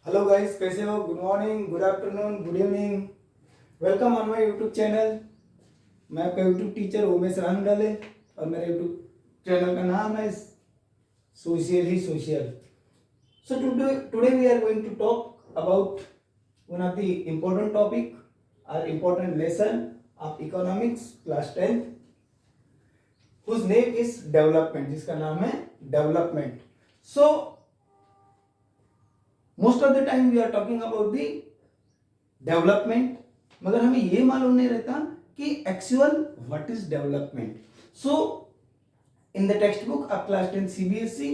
Hello guys, कैसे हो? Good morning, good afternoon, good evening. Welcome on my YouTube channel. मैं आपका YouTube teacher Umesh Rangadle और मेरे यूट्यूब चैनल का नाम है सोशल ही social. So today we are going to talk about one of the important topic और important lesson of economics class 10th whose name is development, जिसका नाम है development. So most of the time we are talking about the development, मगर हमें ये मालूम नहीं रहता कि actual what is development. So in the textbook of class 10 CBSE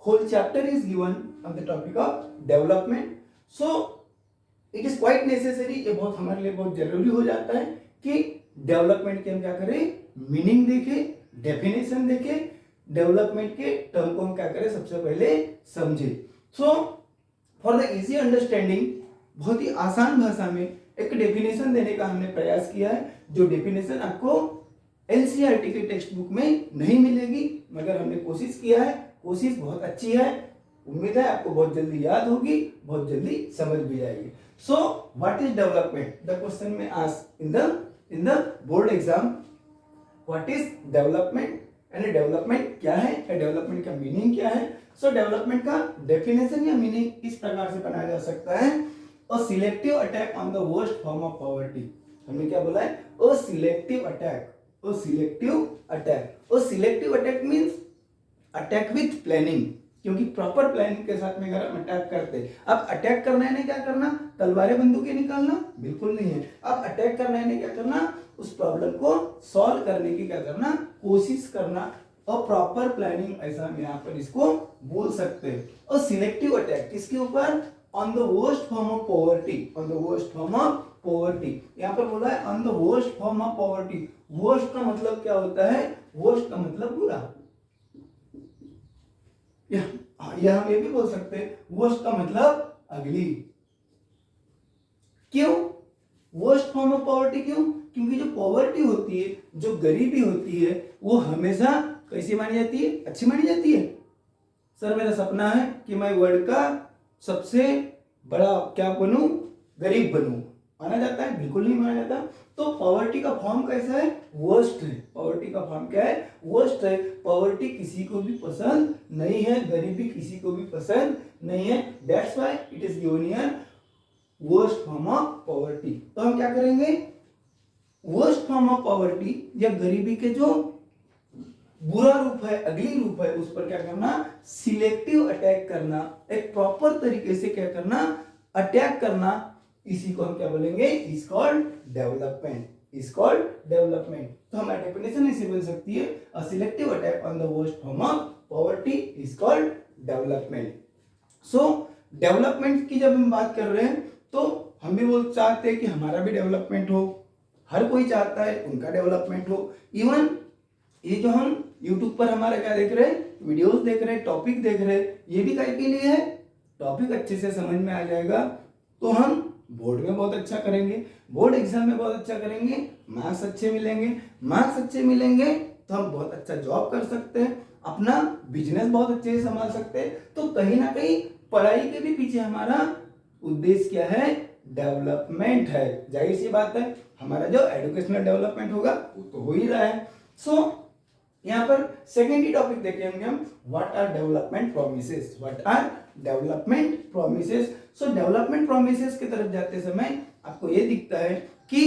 whole chapter is given on the topic of development. So it is quite necessary, ये बहुत हमारे लिए बहुत जरूरी हो जाता है कि डेवलपमेंट के हम क्या करें, मीनिंग देखें, डेफिनेशन देखें, डेवलपमेंट के टर्म को हम क्या करें, सबसे पहले समझें। So for the easy understanding, बहुत ही आसान भाषा में एक डेफिनेशन देने का हमने प्रयास किया है, जो डेफिनेशन आपको एनसीईआरटी के टेक्स्ट बुक में नहीं मिलेगी, मगर हमने कोशिश किया है। कोशिश बहुत अच्छी है, उम्मीद है आपको बहुत जल्दी याद होगी, बहुत जल्दी समझ भी जाएगी। So what is development? The question में asked in the board exam, what is development and development क्या है, डेवलपमेंट का मीनिंग क्या है। सो डेवलपमेंट का डेफिनेशन या मीनिंग इस प्रकार से बनाया जा सकता है, a selective attack on the worst form of poverty. हमने क्या बोला है? A selective attack, a selective attack. A selective attack means attack with planning, क्योंकि प्रॉपर प्लानिंग के साथ में अगर हम अटैक करते, अब अटैक करना है, क्या करना, तलवारें बंदूकें निकालना बिल्कुल नहीं है। अब अटैक करना है, क्या करना, उस प्रॉब्लम को सॉल्व करने की क्या करना, कोशिश करना। और प्रॉपर प्लानिंग, ऐसा हम यहाँ पर इसको बोल सकते हैं। और सिलेक्टिव अटैक किसके ऊपर? On the worst form of poverty, on the worst form of poverty. यहाँ पर बोला है on the worst form of poverty. Worst का मतलब क्या होता है? वर्स्ट का मतलब बुरा, या हम ये भी बोल सकते हैं वर्स्ट का मतलब अगली। क्यों वर्स्ट फॉर्म ऑफ पॉवर्टी? क्यों? क्योंकि जो पॉवर्टी होती है, जो गरीबी होती है, वो हमेशा कैसी मानी जाती है? अच्छी मानी जाती है। सर मेरा सपना है कि मैं वर्ल्ड का सबसे बड़ा क्या बनूं, गरीब बनूं, माना जाता है? बिल्कुल नहीं माना जाता। तो पॉवर्टी का फॉर्म कैसा है? वर्स्ट है। पॉवर्टी का फॉर्म क्या है? वर्स्ट है। पॉवर्टी किसी को भी पसंद नहीं है, गरीबी किसी को भी पसंद नहीं है। That's why it is given here worst form of poverty. तो हम क्या करेंगे? वर्स्ट फॉर्म ऑफ पॉवर्टी या गरीबी के जो बुरा रूप है, अगली रूप है, उस पर क्या करना? सिलेक्टिव अटैक करना, एक प्रॉपर तरीके से क्या करना? अटैक करना। इसी को हम क्या बोलेंगे? Is called development, is called development. तो हमारी डेफिनेशन ऐसे बन सकती है, a selective attack on the worst form of poverty is called development. So development की जब हम बात कर रहे हैं, तो हम भी वो चाहते हैं कि हमारा भी डेवलपमेंट हो, हर कोई चाहता है उनका डेवलपमेंट हो। इवन ये जो हम YouTube पर हमारा क्या देख रहे हैं, वीडियोस देख रहे हैं, टॉपिक देख रहे हैं, ये भी काय के लिए है? टॉपिक अच्छे से समझ में आ जाएगा तो हम बोर्ड में बहुत अच्छा करेंगे, बोर्ड एग्जाम में बहुत अच्छा करेंगे, मार्क्स अच्छे मिलेंगे, मार्क्स अच्छे मिलेंगे तो हम बहुत अच्छा जॉब कर सकते हैं, अपना बिजनेस बहुत अच्छे से संभाल सकते हैं। तो कहीं ना कहीं पढ़ाई के भी पीछे हमारा उद्देश्य क्या है? डेवलपमेंट है। जाहिर सी बात है, हमारा जो एजुकेशनल डेवलपमेंट होगा वो तो हो ही रहा है। सो यहाँ पर सेकेंड ही टॉपिक देखेंगे हम, what are development promises, what are development promises. So development promises की तरफ जाते समय आपको ये दिखता है कि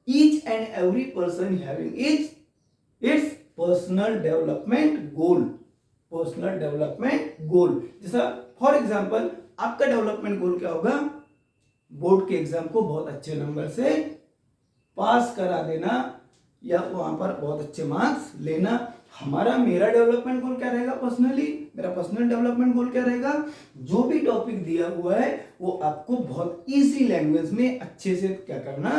each and every person having its personal development goal, personal development goal. जैसा फॉर एग्जांपल आपका डेवलपमेंट गोल क्या होगा? बोर्ड के एग्जाम को बहुत अच्छे नंबर से पास करा देना या वहां पर बहुत अच्छे मार्क्स लेना। मेरा डेवलपमेंट गोल क्या रहेगा? पर्सनली मेरा पर्सनल डेवलपमेंट गोल क्या रहेगा? जो भी टॉपिक दिया हुआ है वो आपको बहुत इजी लैंग्वेज में अच्छे से क्या करना?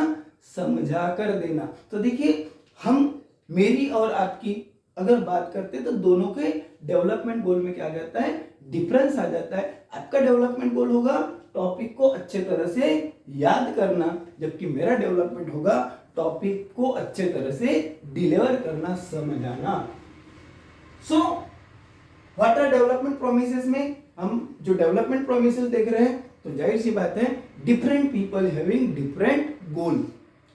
समझा कर देना। तो देखिए, हम मेरी और आपकी अगर बात करते हैं तो दोनों के डेवलपमेंट गोल में क्या आ जाता है? डिफरेंस आ जाता है। आपका डेवलपमेंट गोल होगा टॉपिक को अच्छे तरह से याद करना, जबकि मेरा डेवलपमेंट होगा टॉपिक को अच्छे तरह से डिलीवर करना, समझाना। So what are development promises में हम जो डेवलपमेंट प्रोमिसेस देख रहे हैं तो जाहिर सी बात है डिफरेंट पीपल हैविंग डिफरेंट गोल।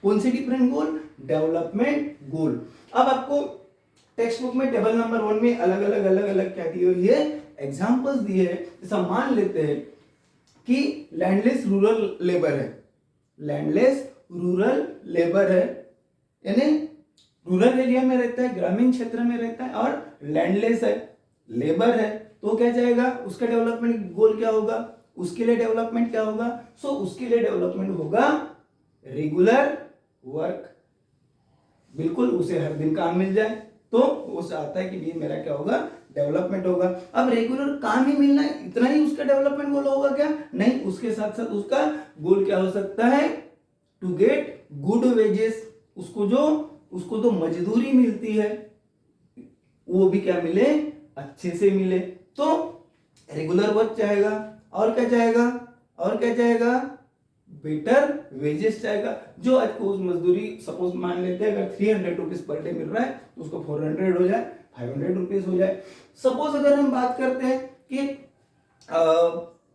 कौन से डिफरेंट गोल? Development goal. अब आपको टेक्स्ट बुक में टेबल नंबर 1 में अलग अलग क्या दी हुई है, एग्जांपल्स दिए हैं। जैसा मान लेते हैं कि लैंडलेस रूरल लेबर है, लैंडलेस रूरल लेबर है, यानी रूरल एरिया में रहता है, ग्रामीण क्षेत्र में रहता है और लैंडलेस है, लेबर है, तो क्या जाएगा, उसका डेवलपमेंट गोल क्या होगा, उसके लिए डेवलपमेंट क्या होगा? सो उसके लिए डेवलपमेंट होगा रेगुलर वर्क। बिल्कुल, उसे हर दिन काम मिल जाए तो वो चाहता है कि ये मेरा क्या होगा, डेवलपमेंट होगा। अब रेगुलर काम ही मिलना है, इतना ही उसका डेवलपमेंट गोल होगा क्या? नहीं, उसके साथ साथ उसका गोल क्या हो सकता है? To get good wages. उसको जो मजदूरी मिलती है वो भी क्या मिले, अच्छे से मिले। तो रेगुलर वर्क चाहेगा, और क्या चाहेगा, और क्या चाहेगा? बेटर वेजेस चाहेगा। जो आज को उस मजदूरी सपोज मान लेते हैं अगर 300 रुपीज पर डे मिल रहा है तो उसको 400 हो जाए, 500 रुपीज हो जाए। सपोज अगर हम बात करते हैं कि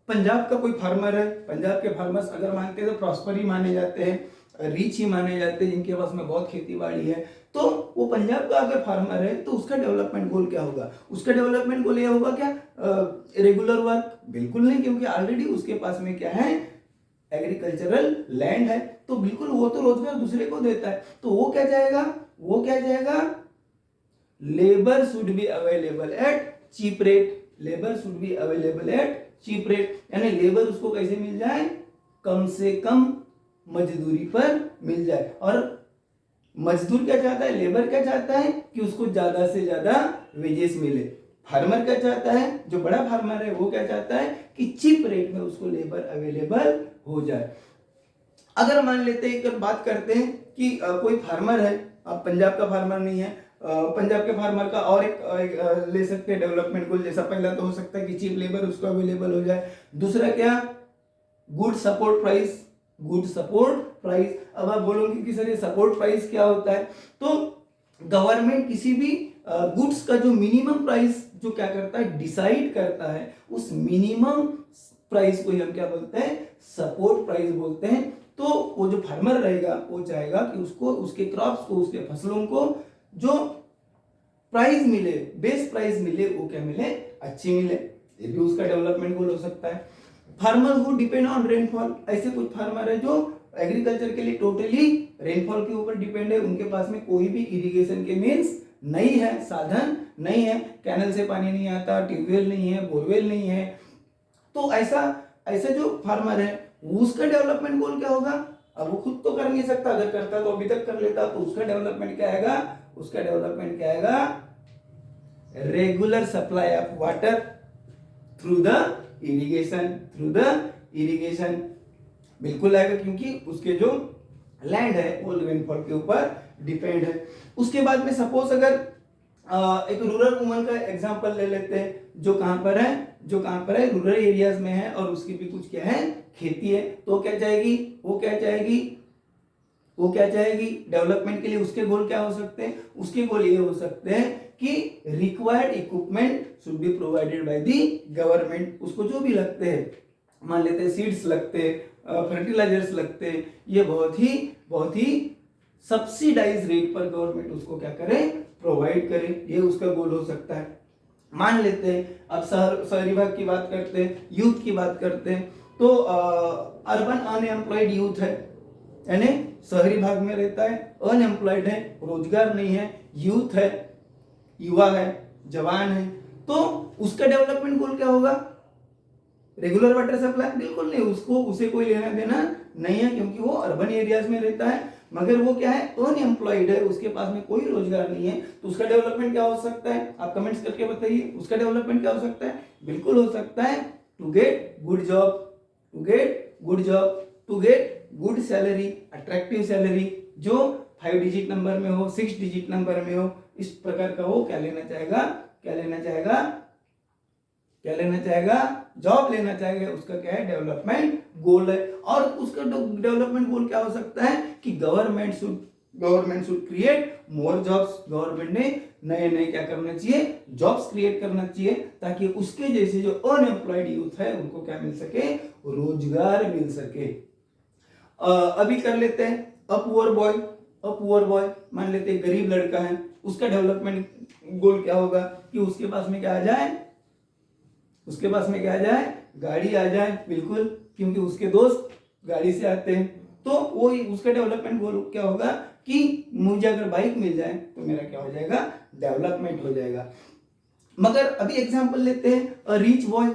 पंजाब का कोई फार्मर है, पंजाब के फार्मर्स अगर मानते हैं तो प्रॉस्पर ही माने जाते हैं, रिच ही माने जाते हैं, जिनके पास में बहुत खेती बाड़ी है। तो वो पंजाब का अगर फार्मर है तो उसका डेवलपमेंट गोल क्या होगा? उसका डेवलपमेंट गोल ये होगा क्या, रेगुलर वर्क? बिल्कुल नहीं, क्योंकि ऑलरेडी उसके पास में क्या है, एग्रीकल्चरल लैंड है, तो बिल्कुल वो तो रोजगार दूसरे को देता है। तो वो क्या चाहेगा, वो क्या चाहेगा? Labour should be available at cheap rate, labour should be available at cheap rate, यानी लेबर उसको कैसे मिल जाए, कम से कम मजदूरी पर मिल जाए। और मजदूर क्या चाहता है, लेबर क्या चाहता है कि उसको ज्यादा से ज्यादा वेजेस मिले। फार्मर क्या चाहता है, जो बड़ा फार्मर है वो क्या चाहता है कि चीप रेट में उसको लेबर अवेलेबल हो जाए। अगर मान लेते हैं, अगर बात करते हैं कि कोई फार्मर है, अब पंजाब का फार्मर नहीं है, पंजाब के फार्मर का और एक ले सकते हैं डेवलपमेंट गोल। जैसा पहला तो हो सकता है कि चीप लेबर उसको अवेलेबल हो जाए, दूसरा क्या, good support price, good support price. अब आप बोलोगे कि सर ये सपोर्ट प्राइस क्या होता है? तो गवर्नमेंट किसी भी गुड्स का जो मिनिमम प्राइस जो क्या करता है, डिसाइड करता है, उस मिनिमम प्राइस को ही हम क्या बोलते हैं, सपोर्ट प्राइस बोलते हैं। तो वो जो फार्मर रहेगा वो चाहेगा कि उसको उसके क्रॉप्स को, उसके फसलों को जो प्राइस मिले, बेस्ट प्राइस मिले, वो क्या मिले, अच्छी मिले। ये भी उसका डेवलपमेंट गोल हो सकता है। Farmer who depend on rainfall, ऐसे कुछ फार्मर है जो एग्रीकल्चर के लिए टोटली रेनफॉल के ऊपर डिपेंड है, उनके पास में कोई भी इरिगेशन के मीन्स नहीं है, साधन नहीं है, कैनल से पानी नहीं आता, ट्यूबवेल नहीं है, बोरवेल नहीं है। तो ऐसा जो फार्मर है उसका डेवलपमेंट गोल क्या होगा? अब वो खुद तो कर नहीं सकता, अगर करता तो अभी तक कर लेता, तो उसका डेवलपमेंट क्या आएगा, उसका डेवलपमेंट क्या आएगा, regular supply of water through the irrigation, बिल्कुल आएगा, क्योंकि उसके जो लैंड है वो रेनफॉल के ऊपर डिपेंड है। उसके बाद में सपोज अगर एक रूरल वुमन का एग्जांपल ले लेते हैं, जो कहां पर है, रूरल एरियाज में है, और उसकी भी कुछ क्या है, खेती है। तो क्या चाहेगी, वो क्या चाहेगी डेवलपमेंट के लिए? उसके गोल क्या हो सकते हैं? उसके गोल ये हो सकते हैं कि required equipment should be provided by the government. उसको जो भी लगते हैं, मान लेते हैं सीड्स लगते हैं, फर्टिलाइजर्स लगते हैं, ये बहुत ही सब्सिडाइज रेट पर गवर्नमेंट उसको क्या करे, प्रोवाइड करे, ये उसका गोल हो सकता है। मान लेते हैं अब शहरी भाग की बात करते हैं, यूथ की बात करते हैं, तो अर्बन अनएम्प्लॉयड यूथ है, यानी शहरी भाग में रहता है, अनएम्प्लॉयड है, रोजगार नहीं है, यूथ है, युवा है, जवान है, तो उसका डेवलपमेंट गोल क्या होगा? Regular water supply? बिल्कुल नहीं, उसे कोई लेना देना नहीं है, क्योंकि वो अर्बन एरियाज में रहता है, मगर वो क्या है, अनएम्प्लॉयड है, उसके पास में कोई रोजगार नहीं है। तो उसका डेवलपमेंट क्या हो सकता है? आप कमेंट्स करके बताइए, उसका डेवलपमेंट क्या हो सकता है? बिल्कुल हो सकता है to get good job, to get good salary, attractive salary, जो 5 डिजिट नंबर में हो, 6 डिजिट नंबर में हो, इस प्रकार का वो क्या लेना चाहेगा, जॉब लेना चाहेगा। उसका क्या है, डेवलपमेंट गोल है। और उसका डेवलपमेंट गोल क्या हो सकता है कि government should government should create more jobs, government ने नए नए क्या करना चाहिए, जॉब्स क्रिएट करना चाहिए, ताकि उसके जैसे जो अनएम्प्लॉयड यूथ है उनको क्या मिल सके, रोजगार मिल सके। अभी कर लेते हैं अ पुअर बॉय, मान लेते हैं गरीब लड़का है, उसका डेवलपमेंट गोल क्या होगा कि उसके पास में क्या आ जाए, उसके पास में क्या आ जाए, गाड़ी आ जाए, बिल्कुल, क्योंकि उसके दोस्त गाड़ी से आते हैं, तो वो उसका डेवलपमेंट गोल क्या होगा कि मुझे अगर बाइक मिल जाए तो मेरा क्या हो जाएगा, डेवलपमेंट हो जाएगा। मगर अभी एग्जांपल लेते हैं अ रिच बॉय,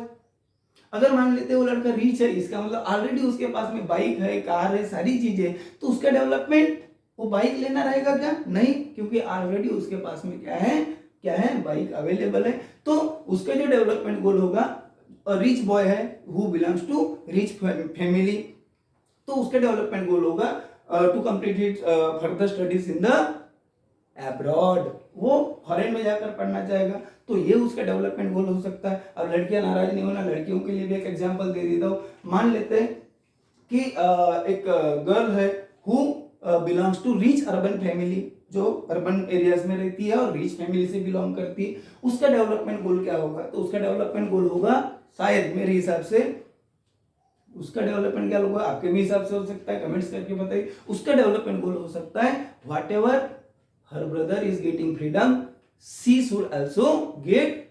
अगर मान लेते हैं वो लड़का रिच है, इसका मतलब ऑलरेडी उसके पास में बाइक है, कार है, सारी चीजें, तो उसका डेवलपमेंट वो बाइक लेना रहेगा क्या, नहीं, क्योंकि ऑलरेडी उसके पास में क्या है, क्या है, बाइक अवेलेबल है। तो उसका जो डेवलपमेंट गोल होगा, रिच बॉय है who belongs to rich family, तो उसका डेवलपमेंट गोल होगा to complete it further studies in the abroad, वो फॉरेन में जाकर पढ़ना चाहेगा, तो ये उसका डेवलपमेंट गोल हो सकता है। अब लड़कियां नाराज नहीं होना, लड़कियों के लिए भी एक एग्जांपल दे देता हूँ। मान लेते हैं कि एक गर्ल है who belongs to rich urban family, जो अर्बन एरियाज में रहती है और रिच फैमिली से बिलोंग करती है, उसका डेवलपमेंट गोल क्या होगा, तो उसका डेवलपमेंट गोल होगा, शायद मेरे हिसाब से उसका डेवलपमेंट क्या होगा, आपके भी हिसाब से हो सकता है, कमेंट्स करके बताइए। उसका डेवलपमेंट गोल हो सकता है what ever her brother is getting freedom, she should also get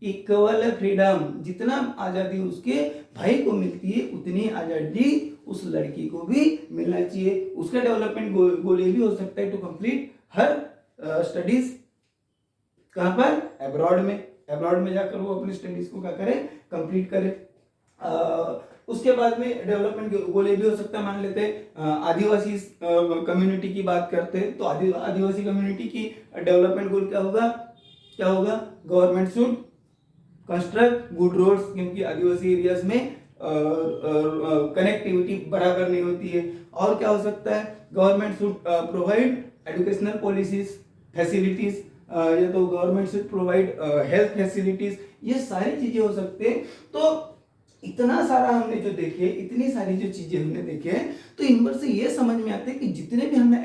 equal freedom, जितना आजादी उसके भाई को मिलती है उतनी आजादी उस लड़की को भी मिलना चाहिए। उसका डेवलपमेंट गोल ये भी हो सकता है टू कंप्लीट हर स्टडीज, कहां पर, अब्रॉड में, अब्रॉड में जाकर वो अपनी स्टडीज को क्या करे, कंप्लीट करे। उसके बाद में डेवलपमेंट गोल ये भी हो सकता है, मान लेते हैं आदिवासी कम्युनिटी की बात करते हैं, तो आदिवासी कम्युनिटी की डेवलपमेंट गोल क्या होगा, क्या होगा, government should construct good roads, क्योंकि आदिवासी एरियाज में कनेक्टिविटी बराबर नहीं होती है। और क्या हो सकता है, government should provide educational policies facilities, या तो government should provide health facilities, ये सारी चीजें हो सकते हैं। तो इतना सारा हमने जो देखे, इतनी सारी जो चीजें हमने देखे, तो इन पर से ये समझ में आते हैं कि जितने भी हमने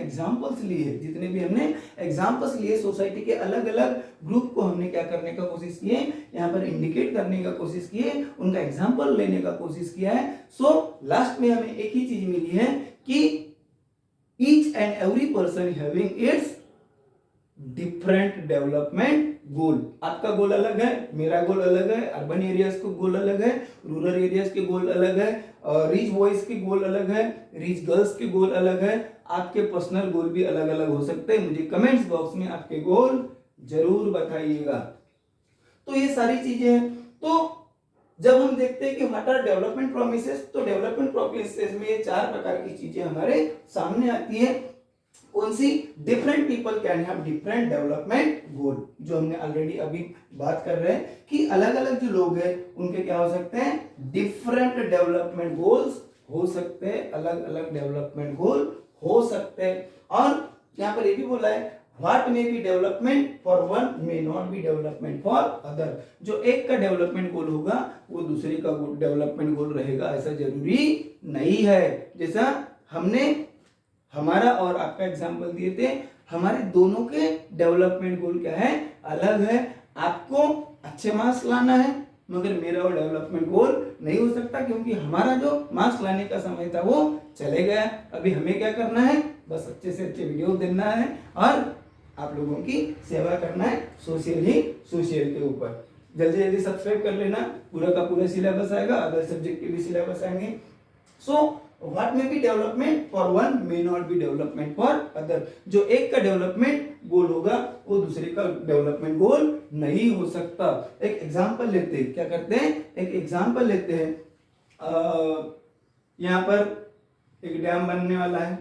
एग्जांपल्स लिए सोसाइटी के अलग अलग ग्रुप को हमने क्या करने का कोशिश किए, यहाँ पर इंडिकेट करने का कोशिश किए, उनका एग्जांपल लेने का कोशिश किया है। सो लास्ट में हमें एक ही चीज मिली है कि each and every person having it's different development गोल। आपका गोल अलग है, मेरा गोल अलग है, अर्बन एरियाज का गोल अलग है, रूरल एरियाज के गोल अलग है, रिच बॉयज के गोल अलग है, रिच गर्ल्स के गोल अलग है, आपके पर्सनल गोल भी अलग अलग हो सकते हैं। मुझे कमेंट्स बॉक्स में आपके गोल जरूर बताइएगा। तो ये सारी चीजें हैं। तो जब हम देखते हैं कि व्हाट आर डेवलपमेंट प्रोमिसेस, तो डेवलपमेंट प्रोमिसेस में ये 4 प्रकार की चीजें हमारे सामने आती है। कौन सी, different people can have different development goal, जो हमने ऑलरेडी अभी बात कर रहे हैं कि अलग अलग जो लोग हैं उनके क्या हो सकते हैं, डिफरेंट डेवलपमेंट गोल्स हो सकते हैं, अलग अलग डेवलपमेंट गोल हो सकते हैं। और यहाँ पर ये भी बोला है what may be development for one may not be development for other, जो एक का डेवलपमेंट गोल होगा वो दूसरे का डेवलपमेंट गोल रहेगा, ऐसा जरूरी नहीं है। जैसा हमने हमारा और आपका एग्जाम्पल दिए थे, हमारे दोनों के डेवलपमेंट गोल क्या है, अलग है। आपको अच्छे मार्क्स लाना है, मगर मेरा वो डेवलपमेंट गोल नहीं हो सकता, क्योंकि हमारा जो मार्क्स लाने का समय था वो चले गया। अभी हमें क्या करना है, बस अच्छे से अच्छे वीडियो देना है और आप लोगों की सेवा करना है सोशल के ऊपर। जल्दी जल्दी सब्सक्राइब कर लेना, पूरा का पूरा सिलेबस आएगा, अदर सब्जेक्ट के भी सिलेबस आएंगे। So what may be development for one may not be development for other, जो एक का डेवलपमेंट गोल होगा वो दूसरे का डेवलपमेंट गोल नहीं हो सकता। एक एग्जांपल लेते हैं, क्या करते हैं, एक एग्जांपल लेते हैं। यहाँ पर एक डैम बनने वाला है,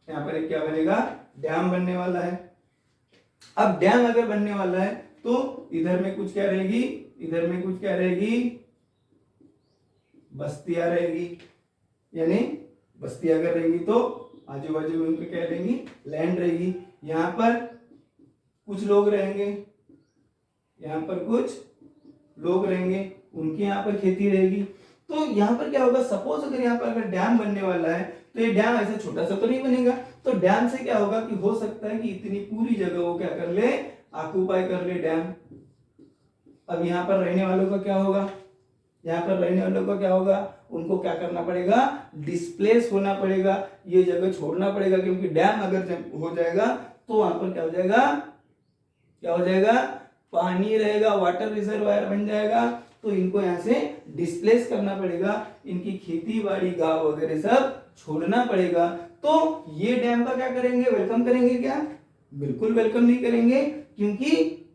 यहाँ पर एक क्या बनेगा, डैम बनने वाला है। अब डैम अगर बनने वाला है तो इधर में कुछ क्या रहेगी, इधर में कुछ क्या रहेगी, बस्तियां रहेगी, यानी बस्ती अगर रहेगी तो आजू बाजू में उनके क्या रहेंगी, लैंड रहेगी। यहाँ पर कुछ लोग रहेंगे, यहाँ पर कुछ लोग रहेंगे, उनकी यहाँ पर खेती रहेगी। तो यहाँ पर क्या होगा, सपोज अगर यहाँ पर अगर डैम बनने वाला है तो ये डैम ऐसा छोटा सा तो नहीं बनेगा, तो डैम से क्या होगा कि हो सकता है कि इतनी पूरी जगह वो क्या कर ले, ऑक्यूपाई कर ले डैम। अब यहाँ पर रहने वालों का क्या होगा, यहाँ पर रहने वालों का क्या होगा, उनको क्या करना पड़ेगा, डिस्प्लेस होना पड़ेगा, ये जगह छोड़ना पड़ेगा, क्योंकि डैम अगर हो जाएगा तो वहां पर क्या हो जाएगा, क्या हो जाएगा, पानी रहेगा, वाटर रिजर्वायर बन जाएगा, तो इनको यहाँ से डिस्प्लेस करना पड़ेगा, इनकी खेती बाड़ी गांव वगैरह सब छोड़ना पड़ेगा। तो ये डैम का क्या करेंगे, वेलकम करेंगे क्या, बिल्कुल वेलकम नहीं करेंगे, क्योंकि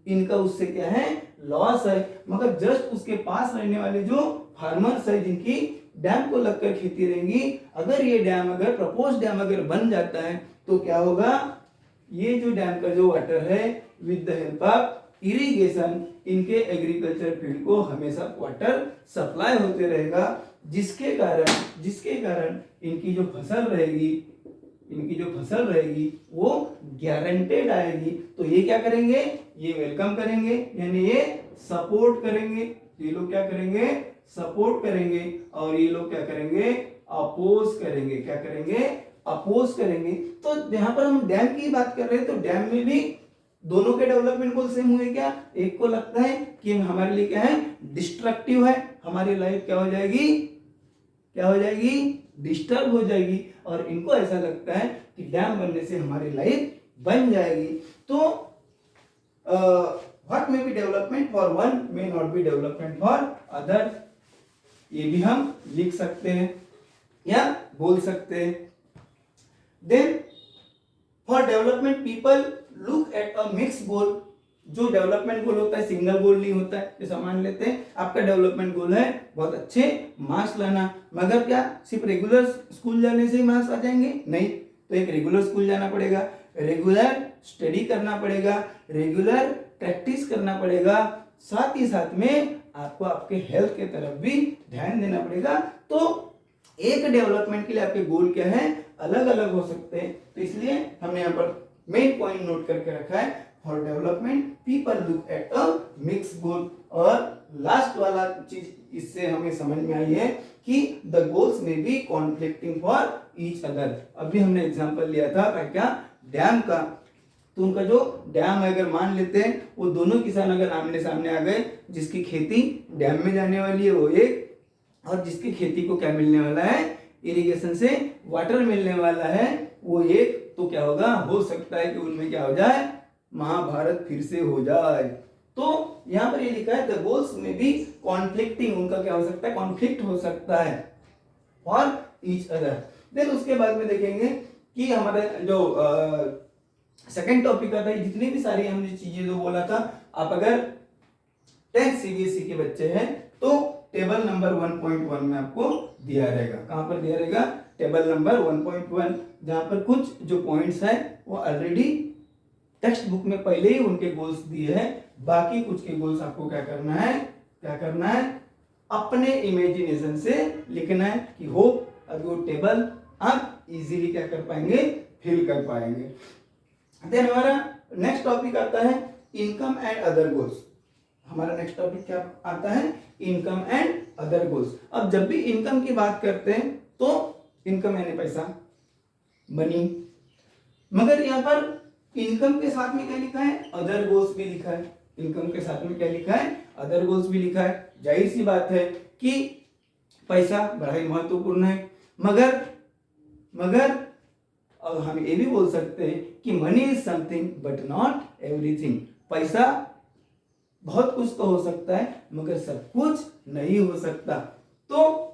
इनका उससे क्या है, लॉस है। मगर जस्ट उसके पास रहने वाले जो फार्मर्स है, जिनकी डैम को लगकर खेती रहेंगी, अगर ये डैम, अगर प्रपोज डैम अगर बन जाता है तो क्या होगा, ये जो डैम का जो वाटर है with the help of irrigation, इनके एग्रीकल्चर फील्ड को हमेशा वाटर सप्लाई होते रहेगा, जिसके कारण इनकी जो फसल रहेगी वो गारंटेड आएगी। तो ये क्या करेंगे, ये वेलकम करेंगे, यानी ये सपोर्ट करेंगे, ये लोग क्या करेंगे, सपोर्ट करेंगे, और ये लोग क्या करेंगे, अपोज करेंगे, क्या करेंगे, अपोज करेंगे। तो यहाँ पर हम डैम की बात कर रहे हैं, तो डैम में भी दोनों के डेवलपमेंट गोल सेम हुए क्या, एक को लगता है कि हमारे लिए क्या है, डिस्ट्रक्टिव है, हमारी लाइफ क्या हो जाएगी, डिस्टर्ब हो जाएगी, और इनको ऐसा लगता है कि डैम बनने से हमारी लाइफ बन जाएगी। तो what may be development for one may not be development for other, ये भी हम लिख सकते हैं या बोल सकते हैं। Then for development people look at a mix goal, जो डेवलपमेंट गोल होता है सिंगल गोल नहीं होता है। जैसा मान लेते हैं आपका डेवलपमेंट गोल है बहुत अच्छे मार्क्स लाना, मगर क्या सिर्फ रेगुलर स्कूल जाने से ही मार्क्स आ जाएंगे, नहीं, तो एक रेगुलर स्कूल जाना पड़ेगा, रेगुलर स्टडी करना पड़ेगा, रेगुलर प्रैक्टिस करना पड़ेगा, साथ ही साथ में आपको आपके हेल्थ के तरफ भी ध्यान देना पड़ेगा। तो एक डेवलपमेंट के लिए आपके गोल क्या है, अलग अलग हो सकते हैं। तो इसलिए हमने यहाँ पर मेन पॉइंट नोट करके रखा है, for development people look at a mix goal. और लास्ट वाला चीज इससे हमें समझ में आई है कि the goals may be conflicting for each other. अभी हमने एग्जांपल लिया था क्या, डैम का, तो उनका जो डैम है अगर मान लेते हैं वो दोनों किसान अगर आमने सामने आ गए, जिसकी खेती डैम में जाने वाली है वो एक, और जिसकी खेती को क्या मिलने वाला है, इरिगेशन से वाटर मिलने वाला है वो एक, तो क्या होगा, हो सकता है कि उनमें क्या हो जाए, महाभारत फिर से हो जाए। तो यहाँ पर ये लिखा है द गोल्स में भी कॉन्फ्लिक्टिंग, उनका क्या हो सकता है, कॉन्फ्लिक्ट हो सकता है फॉर ईच अदर। देन उसके बाद में देखेंगे कि हमारा जो सेकंड टॉपिक आता है, जितनी भी सारी हमने चीजें जो बोला था, आप अगर 10th CBSE के बच्चे हैं तो टेबल नंबर 1.1 में आपको दिया रहेगा, कहां पर दिया रहेगा, टेबल नंबर 1.1, जहां पर कुछ जो पॉइंट्स है वो ऑलरेडी टेक्स्ट बुक में पहले ही उनके गोल्स दिए हैं, बाकी कुछ के गोल्स आपको क्या करना है, अपने इमेजिनेशन से लिखना है कि हो अभी वो टेबल आप इजीली क्या कर पाएंगे, फिल कर पाएंगे। देन हमारा नेक्स्ट टॉपिक आता है इनकम एंड अदर गोल्स। हमारा नेक्स्ट टॉपिक क्या आता है, इनकम एंड अदर गोल्स। अब जब भी इनकम की बात करते हैं तो इनकम यानी पैसा, मनी, मगर यहाँ पर इनकम के साथ में क्या लिखा है, अदर गोल्स भी लिखा है, इनकम के साथ में क्या लिखा है, अदर गोल्स भी लिखा है। जाहिर सी बात है कि पैसा बड़ा ही महत्वपूर्ण है, मगर और हम ये भी बोल सकते हैं कि money is something but not everything. पैसा बहुत कुछ तो हो सकता है मगर सब कुछ नहीं हो सकता। तो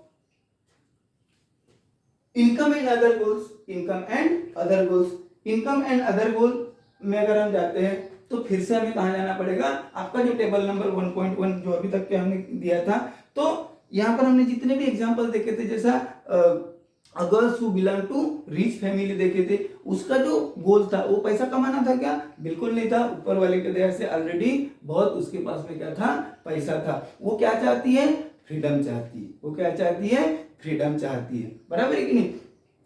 income and other goals, income and other goals, income and other goal में अगर हम जाते हैं तो फिर से हमें कहां जाना पड़ेगा, आपका जो टेबल नंबर 1.1 जो अभी तक के हमने दिया था, तो यहां पर हमने जितने भी एग्जांपल देखे थे, जैसा girls who belong to rich family देखे थे, उसका जो गोल था वो पैसा कमाना था क्या, बिल्कुल नहीं था। ऊपर वाले के दया से ऑलरेडी बहुत उसके पास में क्या था, पैसा था। वो क्या चाहती है, फ्रीडम चाहती है, वो क्या चाहती है, फ्रीडम चाहती है, बराबर है कि नहीं।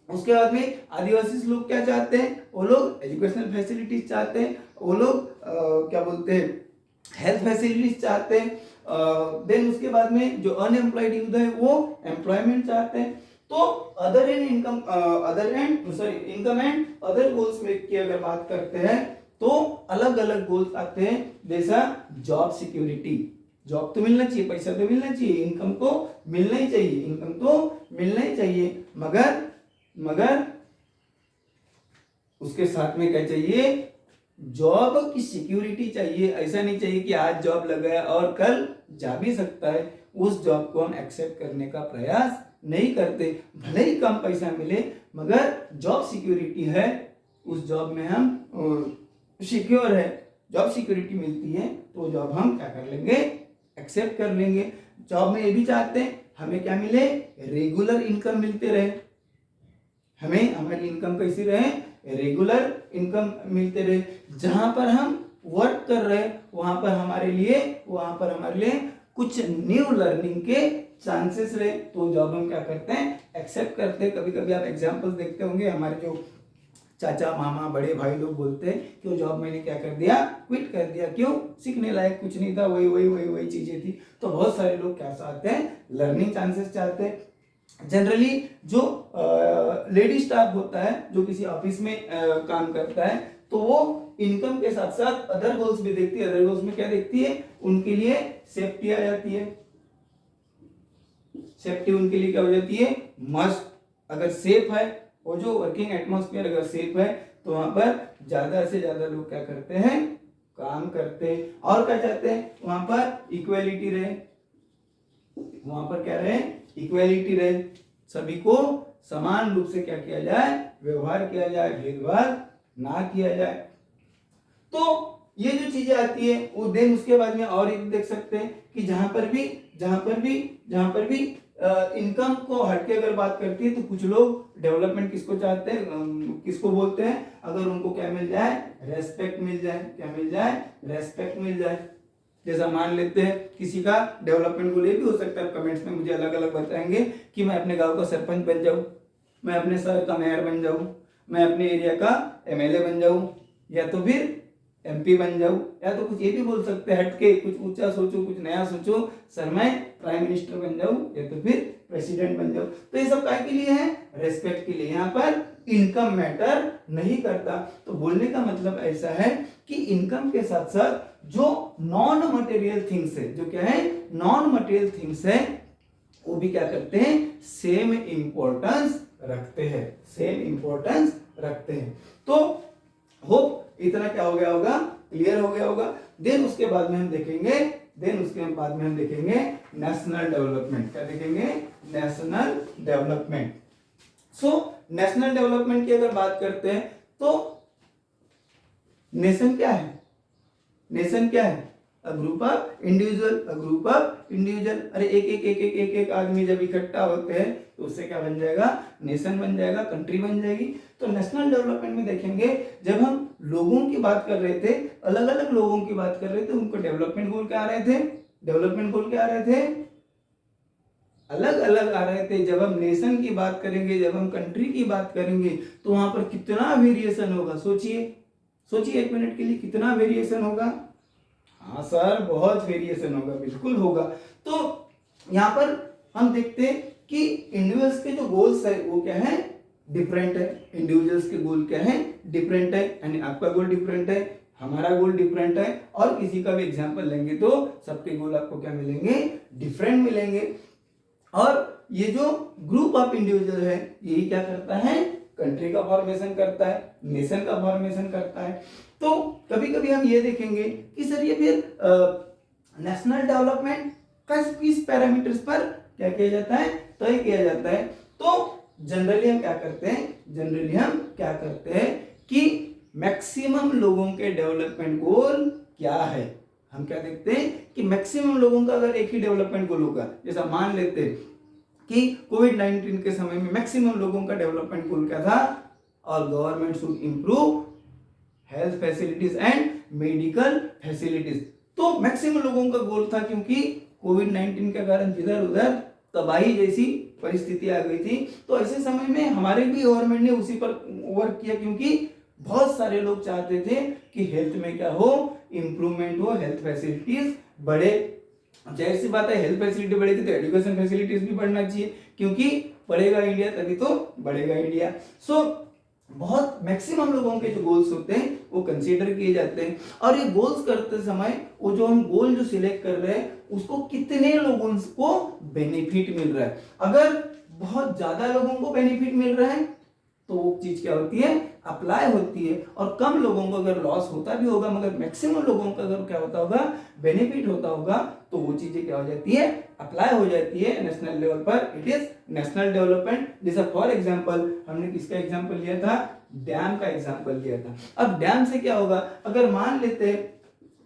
उसके बाद में आदिवासी लोग क्या चाहते हैं, वो लोग एजुकेशनल फैसिलिटीज चाहते हैं, वो लोग क्या बोलते हैं, हेल्थ फैसिलिटीज चाहते हैं। देन उसके बाद में जो अनएम्प्लॉयड यूथ है वो एम्प्लॉयमेंट चाहते हैं। तो तो other and income income and other goals में की अगर बात करते हैं तो अलग अलग गोल्स आते हैं, जैसा जॉब सिक्योरिटी, जॉब तो मिलना चाहिए, पैसा तो मिलना चाहिए, इनकम तो मिलना ही चाहिए, इनकम तो मिलना ही चाहिए, मगर उसके साथ में क्या चाहिए, जॉब की सिक्योरिटी चाहिए। ऐसा नहीं चाहिए कि आज जॉब लगा और कल जा भी सकता है, उस जॉब को हम एक्सेप्ट करने का प्रयास नहीं करते, भले ही कम पैसा मिले मगर जॉब सिक्योरिटी है, उस जॉब में हम सिक्योर है, जॉब सिक्योरिटी मिलती है तो जॉब हम क्या कर लेंगे, एक्सेप्ट कर लेंगे। जॉब में ये भी चाहते हैं हमें क्या मिले, रेगुलर इनकम मिलते रहे, हमें हमारी इनकम कैसी रहे, रेगुलर इनकम मिलते रहे, जहां पर हम वर्क कर रहे वहां पर हमारे लिए कुछ न्यू लर्निंग के चांसेस रहे, तो जॉब हम क्या करते हैं, एक्सेप्ट करते हैं। कभी कभी आप एग्जांपल्स देखते होंगे, हमारे जो चाचा मामा बड़े भाई लोग बोलते हैं कि वो जॉब मैंने क्या कर दिया, क्विट कर दिया, क्यों, सीखने लायक कुछ नहीं था, वही चीजें थी। तो बहुत सारे लोग क्या चाहते हैं, लर्निंग चांसेस चाहते हैं। जनरली जो लेडी स्टाफ होता है, जो किसी ऑफिस में काम करता है, तो वो इनकम के साथ साथ अदर गोल्स भी देखती है। अदर गोल्स में क्या देखती है, उनके लिए सेफ्टी आ जाती है, सेफ्टी उनके लिए क्या हो जाती है, मस्ट। अगर सेफ है वो जो वर्किंग एटमॉस्फेयर अगर सेफ है तो वहां पर ज्यादा से ज्यादा लोग क्या करते हैं, काम करते हैं। और क्या चाहते हैं, वहां पर इक्वेलिटी रहे, वहां पर क्या रहे, इक्वेलिटी रहे, सभी को समान रूप से क्या किया जाए, व्यवहार किया जाए, भेदभाव ना किया जाए। तो ये जो चीजें आती है वो देन उसके बाद में और एक देख सकते हैं कि जहां पर भी इनकम को हटके अगर बात करती है तो कुछ लोग डेवलपमेंट किसको चाहते हैं, किसको बोलते हैं, अगर उनको क्या मिल जाए, रेस्पेक्ट मिल जाए, क्या मिल जाए, रेस्पेक्ट मिल जाए। जैसा मान लेते हैं किसी का डेवलपमेंट गोल ये भी हो सकता है, कमेंट्स में मुझे अलग अलग बताएंगे कि मैं अपने गांव का सरपंच बन जाऊं, मैं अपने शहर का मेयर बन जाऊं, मैं अपने एरिया का एमएलए बन जाऊं, या तो फिर एमपी बन जाऊं, या तो कुछ ये भी बोल सकते हैं हटके, कुछ ऊंचा सोचो, कुछ नया सोचो, सर मैं प्राइम मिनिस्टर बन जाऊं या तो फिर प्रेसिडेंट बन जाऊं। तो ये सब काय के लिए है, रेस्पेक्ट के लिए। यहाँ पर इनकम मैटर नहीं करता। तो बोलने का मतलब ऐसा है कि इनकम के साथ साथ जो नॉन मटेरियल थिंग्स है, जो क्या है, नॉन मटेरियल थिंग्स है, वो भी क्या करते हैं, सेम इंपॉर्टेंस रखते हैं, सेम इंपॉर्टेंस रखते हैं। तो होप इतना क्या हो गया होगा, क्लियर हो गया होगा। देन उसके बाद में हम देखेंगे नेशनल डेवलपमेंट। क्या देखेंगे, national development. So national development की अगर बात करते हैं तो नेशन क्या है, नेशन क्या है, अ ग्रुप ऑफ इंडिविजुअल। अरे एक आदमी जब इकट्ठा होते हैं तो उससे क्या बन जाएगा, नेशन बन जाएगा, कंट्री बन जाएगी। तो नेशनल डेवलपमेंट में देखेंगे, जब हम लोगों की बात कर रहे थे, अलग अलग लोगों की बात कर रहे थे, उनको डेवलपमेंट गोल क्या आ रहे थे, अलग अलग आ रहे थे। जब हम नेशन की बात करेंगे, जब हम कंट्री की बात करेंगे, तो वहां पर कितना वेरिएशन होगा, सोचिए 1 मिनट के लिए, कितना वेरिएशन होगा। हाँ सर, बहुत वेरिएशन होगा, बिल्कुल होगा। तो यहाँ पर हम देखते हैं कि इंडिविजुअल्स के जो गोल्स है वो क्या है, डिफरेंट है। इंडिविजुअल्स के गोल क्या है, डिफरेंट है, यानी आपका गोल डिफरेंट है, हमारा गोल डिफरेंट है, और किसी का भी एग्जांपल लेंगे तो सबके गोल आपको क्या मिलेंगे, डिफरेंट मिलेंगे। और ये जो ग्रुप ऑफ इंडिविजुअल है, यही क्या करता है, कंट्री का फॉर्मेशन करता है, नेशन का फॉर्मेशन करता है। तो कभी कभी हम ये देखेंगे कि सर ये फिर नेशनल डेवलपमेंट किस पैरामीटर्स पर क्या किया जाता है, तय किया जाता है। तो जनरली हम क्या करते हैं कि मैक्सिमम लोगों के डेवलपमेंट गोल क्या है, हम क्या देखते हैं कि मैक्सिमम लोगों का अगर एक ही डेवलपमेंट गोल होगा, जैसा मान लेते हैं कि कोविड-19 के समय में मैक्सिमम लोगों का डेवलपमेंट गोल क्या था, और government should improve health facilities and medical facilities. तो मैक्सिमम लोगों का गोल था, क्योंकि कोविड-19 के कारण जिधर उधर तबाही जैसी परिस्थिति आ गई थी। तो ऐसे समय में हमारे भी गवर्नमेंट ने उसी पर वर्क किया, क्योंकि बहुत सारे लोग चाहते थे कि हेल्थ में क्या हो, इंप्रूवमेंट हो, हेल्थ फैसिलिटीज बढ़े। जाहिर सी बात है हेल्थ फैसिलिटी बढ़ेगी तो एजुकेशन फैसिलिटीज भी बढ़ना चाहिए, क्योंकि बढ़ेगा इंडिया तभी तो बढ़ेगा इंडिया। सो बहुत मैक्सिमम लोगों के जो गोल्स होते हैं वो कंसीडर किए जाते हैं, और ये गोल्स करते समय वो जो हम गोल जो सिलेक्ट कर रहे हैं उसको कितने लोगों को बेनिफिट मिल रहा है। अगर बहुत ज्यादा लोगों को बेनिफिट मिल रहा है तो वो चीज क्या होती है, अप्लाई होती है, और कम लोगों को अगर लॉस होता भी होगा मगर मैक्सिमम लोगों का अगर क्या होता होगा, बेनिफिट होता होगा, तो वो चीजें क्या हो जाती है, अप्लाई हो जाती है नेशनल लेवल पर। It is national development. जैसे फॉर एग्जांपल हमने किसका एग्जांपल लिया था, डैम का एग्जांपल लिया था। अब डैम से क्या होगा, अगर मान लेते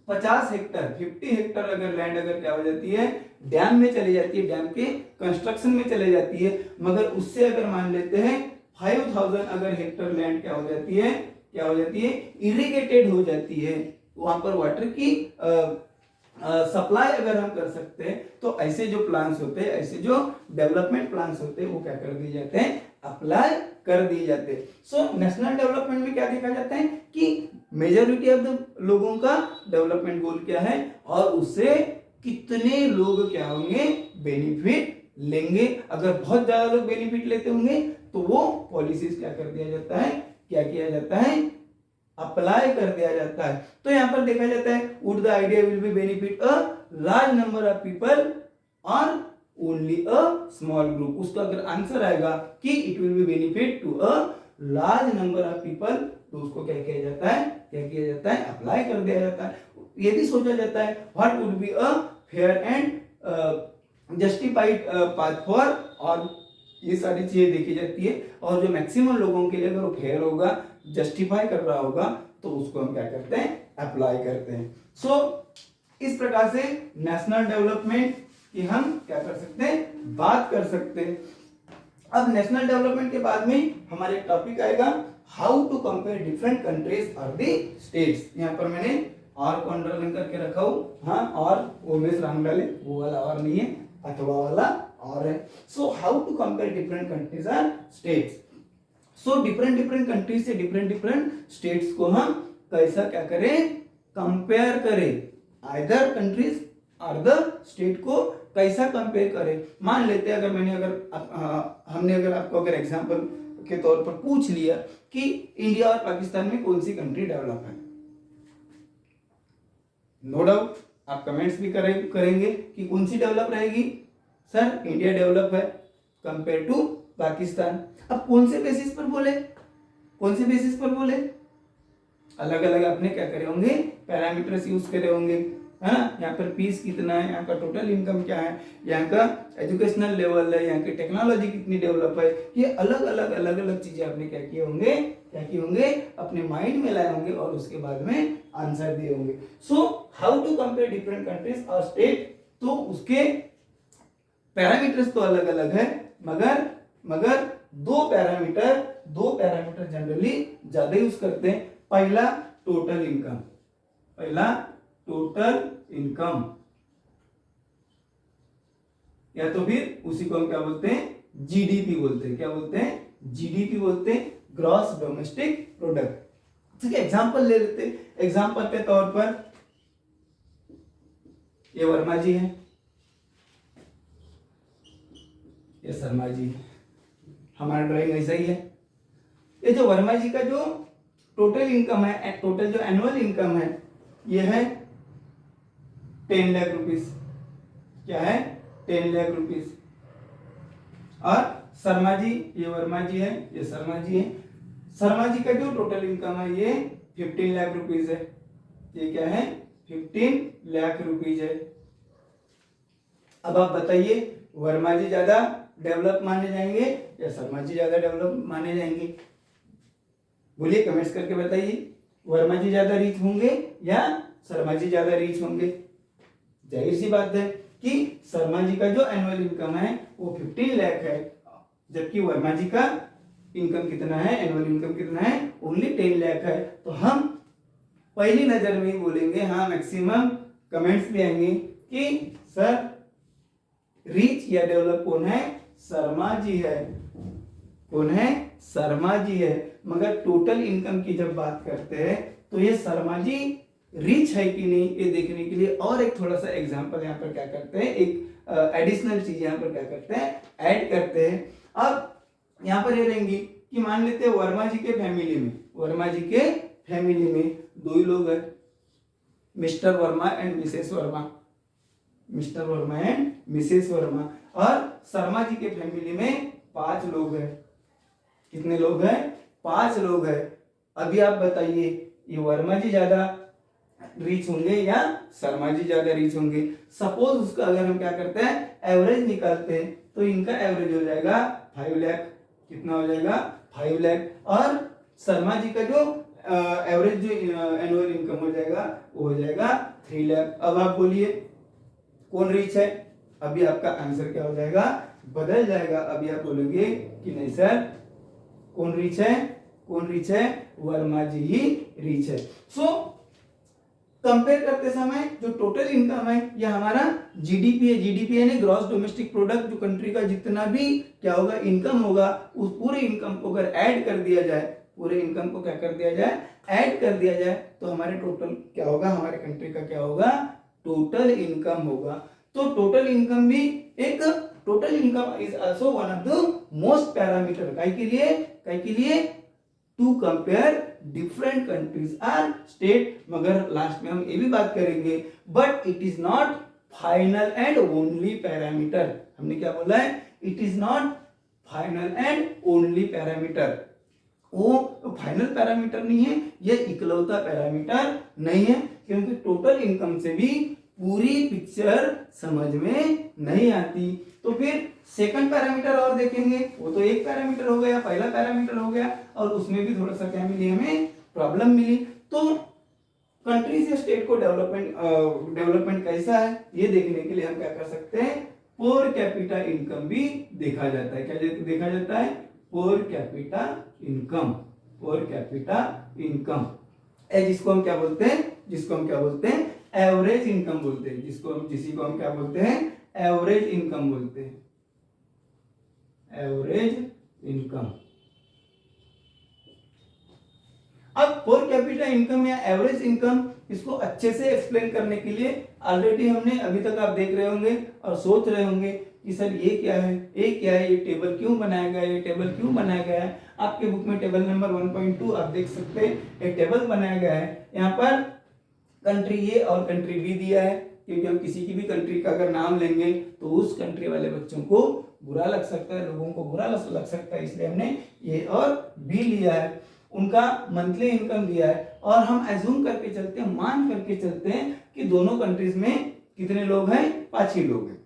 50 हेक्टर 50 हेक्टर अगर लैंड अगर क्या हो जाती है, डैम में चली जाती है, डैम के कंस्ट्रक्शन में चले जाती है, मगर उससे अगर मान लेते हैं 5000 अगर हेक्टर लैंड क्या हो जाती है, क्या हो जाती है, इरिगेटेड हो जाती है, वहां पर वाटर की सप्लाई अगर हम कर सकते हैं, तो ऐसे जो प्लान्स होते हैं, ऐसे जो डेवलपमेंट प्लान्स होते हैं वो क्या कर दिए जाते हैं, अप्लाई कर दिए जाते हैं। सो नेशनल डेवलपमेंट में क्या देखा जाता है कि मेजॉरिटी ऑफ द लोगों का डेवलपमेंट गोल क्या है, और उससे कितने लोग क्या होंगे, बेनिफिट लेंगे। अगर बहुत ज्यादा लोग बेनिफिट लेते होंगे तो वो पॉलिसीज क्या कर दिया जाता है, क्या किया जाता है, अप्लाई कर दिया जाता है। तो यहां पर देखा जाता है would the idea will be benefit a large number of people और ओनली अ स्मॉल ग्रुप। उसका अगर आंसर आएगा कि it will be benefit to a large number of people, तो उसको क्या किया जाता है, क्या किया जाता है, अप्लाई कर दिया जाता है। ये भी सोचा जाता है what would be a fair and justified path for, और ये सारी चीजें देखी जाती है, और जो मैक्सिमम लोगों के लिए अगर वो फेयर होगा, जस्टिफाई कर रहा होगा, तो उसको हम क्या करते हैं, अप्लाई करते हैं। सो इस प्रकार से नेशनल डेवलपमेंट की हम क्या कर सकते हैं, बात कर सकते हैं। अब नेशनल डेवलपमेंट के बाद में हमारे टॉपिक आएगा how to compare different countries और दी स्टेट्स। यहाँ पर मैंने और को अंडरलाइन करके रखा हूं, हाँ, और वो में रंग डाले, वो वाला और नहीं है, अथवा वाला और है। So how to compare different countries और स्टेट्स। सो डिफरेंट कंट्रीज से डिफरेंट स्टेट्स को हम कैसा क्या करें, कंपेयर करें। आइदर कंट्रीज और द स्टेट को कैसा कंपेयर करें। मान लेते हैं अगर मैंने हमने अगर आपको अगर एग्जांपल के तौर पर पूछ लिया कि इंडिया और पाकिस्तान में कौन सी कंट्री डेवलप है, नो डाउट आप कमेंट्स भी करेंगे कि कौन सी डेवलप रहेगी, सर इंडिया डेवलप है कंपेयर टू पाकिस्तान। अब कौन से बेसिस पर बोले, कौन से बेसिस पर बोले, अलग अलग आपने क्या करे होंगे, पैरामीटर्स यूज करे होंगे, है ना। यहाँ पर फीस कितना है, यहाँ का टोटल इनकम क्या है, यहाँ का एजुकेशनल लेवल है, यहाँ की टेक्नोलॉजी कितनी डेवलप है, ये अलग अलग चीजें आपने क्या किए होंगे, क्या किए होंगे, अपने माइंड में लाए होंगे, और उसके बाद में आंसर दिए होंगे। So how to compare different countries और स्टेट, तो उसके पैरामीटर्स तो अलग अलग है, मगर दो पैरामीटर जनरली ज्यादा यूज करते हैं। पहला टोटल इनकम, या तो फिर उसी को हम क्या बोलते हैं, जीडीपी बोलते हैं। क्या बोलते हैं, जीडीपी बोलते हैं, ग्रॉस डोमेस्टिक प्रोडक्ट। ठीक है, एग्जांपल ले लेते हैं। एग्जांपल के तौर पर ये वर्मा जी है, ये शर्मा जी है, हमारा ड्राइंग ऐसा ही है। ये जो वर्मा जी का जो टोटल इनकम है, टोटल जो एनुअल इनकम है, ये है 10 लाख रुपीस। क्या है, 10 लाख रुपीस। और शर्मा जी, ये वर्मा जी है, ये शर्मा जी है। शर्मा जी का जो टोटल इनकम है ये 15 लाख रुपीस है। ये क्या है, 15 लाख रुपीस है। अब आप बताइए वर्मा जी ज्यादा डेवलप माने जाएंगे या शर्मा जी ज्यादा डेवलप माने जाएंगे, बोलिए कमेंट्स करके बताइए। वर्मा जी ज्यादा रीच होंगे या शर्मा जी ज्यादा रीच होंगे। जाहिर सी बात है कि शर्मा जी का जो एनुअल इनकम है वो 15 लाख है, जबकि वर्मा जी का इनकम कितना है, एनुअल इनकम कितना है, ओनली 10 लाख है। तो हम पहली नजर में ही बोलेंगे, हाँ मैक्सिमम कमेंट्स भी आएंगे कि सर रीच या डेवलप कौन है, शर्मा जी है। कौन है, शर्मा जी है। मगर टोटल इनकम की जब बात करते हैं तो ये शर्मा जी रिच है कि नहीं ये देखने के लिए और एक थोड़ा सा एग्जांपल यहाँ पर क्या करते हैं, एक एडिशनल चीज यहाँ पर क्या करते हैं, ऐड करते हैं। अब यहाँ पर ये रहेंगी कि मान लेते हैं वर्मा जी के फैमिली में, वर्मा जी के फैमिली में दो ही लोग हैं, mister Verma and Mrs Verma, mister Verma and Mrs Verma. और शर्मा जी के फैमिली में 5 लोग हैं। कितने लोग हैं? 5 लोग हैं। अभी आप बताइए ये वर्मा जी ज्यादा रिच होंगे या शर्मा जी ज्यादा रिच होंगे? सपोज उसका अगर हम क्या करते हैं, एवरेज निकालते हैं, तो इनका एवरेज हो जाएगा 5 लाख। कितना हो जाएगा? 5 लाख। और शर्मा जी का जो एवरेज जो एनुअल इनकम हो जाएगा वो हो जाएगा 3 लाख। अब आप बोलिए कौन रिच है? अभी आपका आंसर क्या हो जाएगा? बदल जाएगा। अभी आप बोलोगे कि नहीं सर, कौन रिच है? कौन रिच है? वर्मा जी ही रिच है। सो कंपेयर करते समय जो टोटल इनकम है यह हमारा जीडीपी है। जीडीपी यानी ग्रॉस डोमेस्टिक प्रोडक्ट, जो कंट्री का जितना भी क्या होगा, इनकम होगा, उस पूरे इनकम को अगर ऐड कर दिया जाए, पूरे इनकम को क्या कर दिया जाए, ऐड कर दिया जाए, तो हमारे टोटल क्या होगा, हमारे कंट्री का क्या होगा, टोटल इनकम होगा। तो टोटल इनकम भी एक, total income is also one of the most parameter. काहे के लिए to compare different countries or state. मगर लास्ट में हम ये भी बात करेंगे, but it is not final and only parameter. हमने क्या बोला है? It is not final and only parameter. वो फाइनल पैरामीटर नहीं है, ये इकलौता पैरामीटर नहीं है, क्योंकि टोटल इनकम से भी पूरी पिक्चर समझ में नहीं आती। तो फिर सेकंड पैरामीटर और देखेंगे, वो तो एक पैरामीटर हो गया, पहला पैरामीटर हो गया, और उसमें भी थोड़ा सा क्या मिली, हमें प्रॉब्लम मिली। तो कंट्रीज या स्टेट को डेवलपमेंट कैसा है ये देखने के लिए हम क्या कर सकते हैं, पर कैपिटा इनकम भी देखा जाता है। क्या देखा जाता है? Per capita income, per capita income, जिसको हम क्या बोलते हैं, जिसको हम क्या बोलते हैं, एवरेज इनकम बोलते हैं, जिसी को हम क्या बोलते हैं, एवरेज इनकम बोलते हैं, एवरेज इनकम। अब पर कैपिटा इनकम या एवरेज इनकम, इसको अच्छे से एक्सप्लेन करने के लिए ऑलरेडी हमने, अभी तक आप देख रहे होंगे और सोच रहे होंगे कि सर ये क्या है, ये क्या है, ये टेबल क्यों बनाया गया है, ये टेबल क्यों बनाया गया है। आपके बुक में टेबल नंबर 1.2 आप देख सकते हैं, एक टेबल बनाया गया है। यहाँ पर कंट्री ए और कंट्री बी दिया है, क्योंकि हम किसी की भी कंट्री का अगर नाम लेंगे तो उस कंट्री वाले बच्चों को बुरा लग सकता है, लोगों को बुरा लग सकता है, इसलिए हमने ए और बी लिया है। उनका मंथली इनकम दिया है, और हम एज्यूम करके चलते हैं, मान करके चलते हैं कि दोनों कंट्रीज में कितने लोग हैं, 5 ही लोग हैं।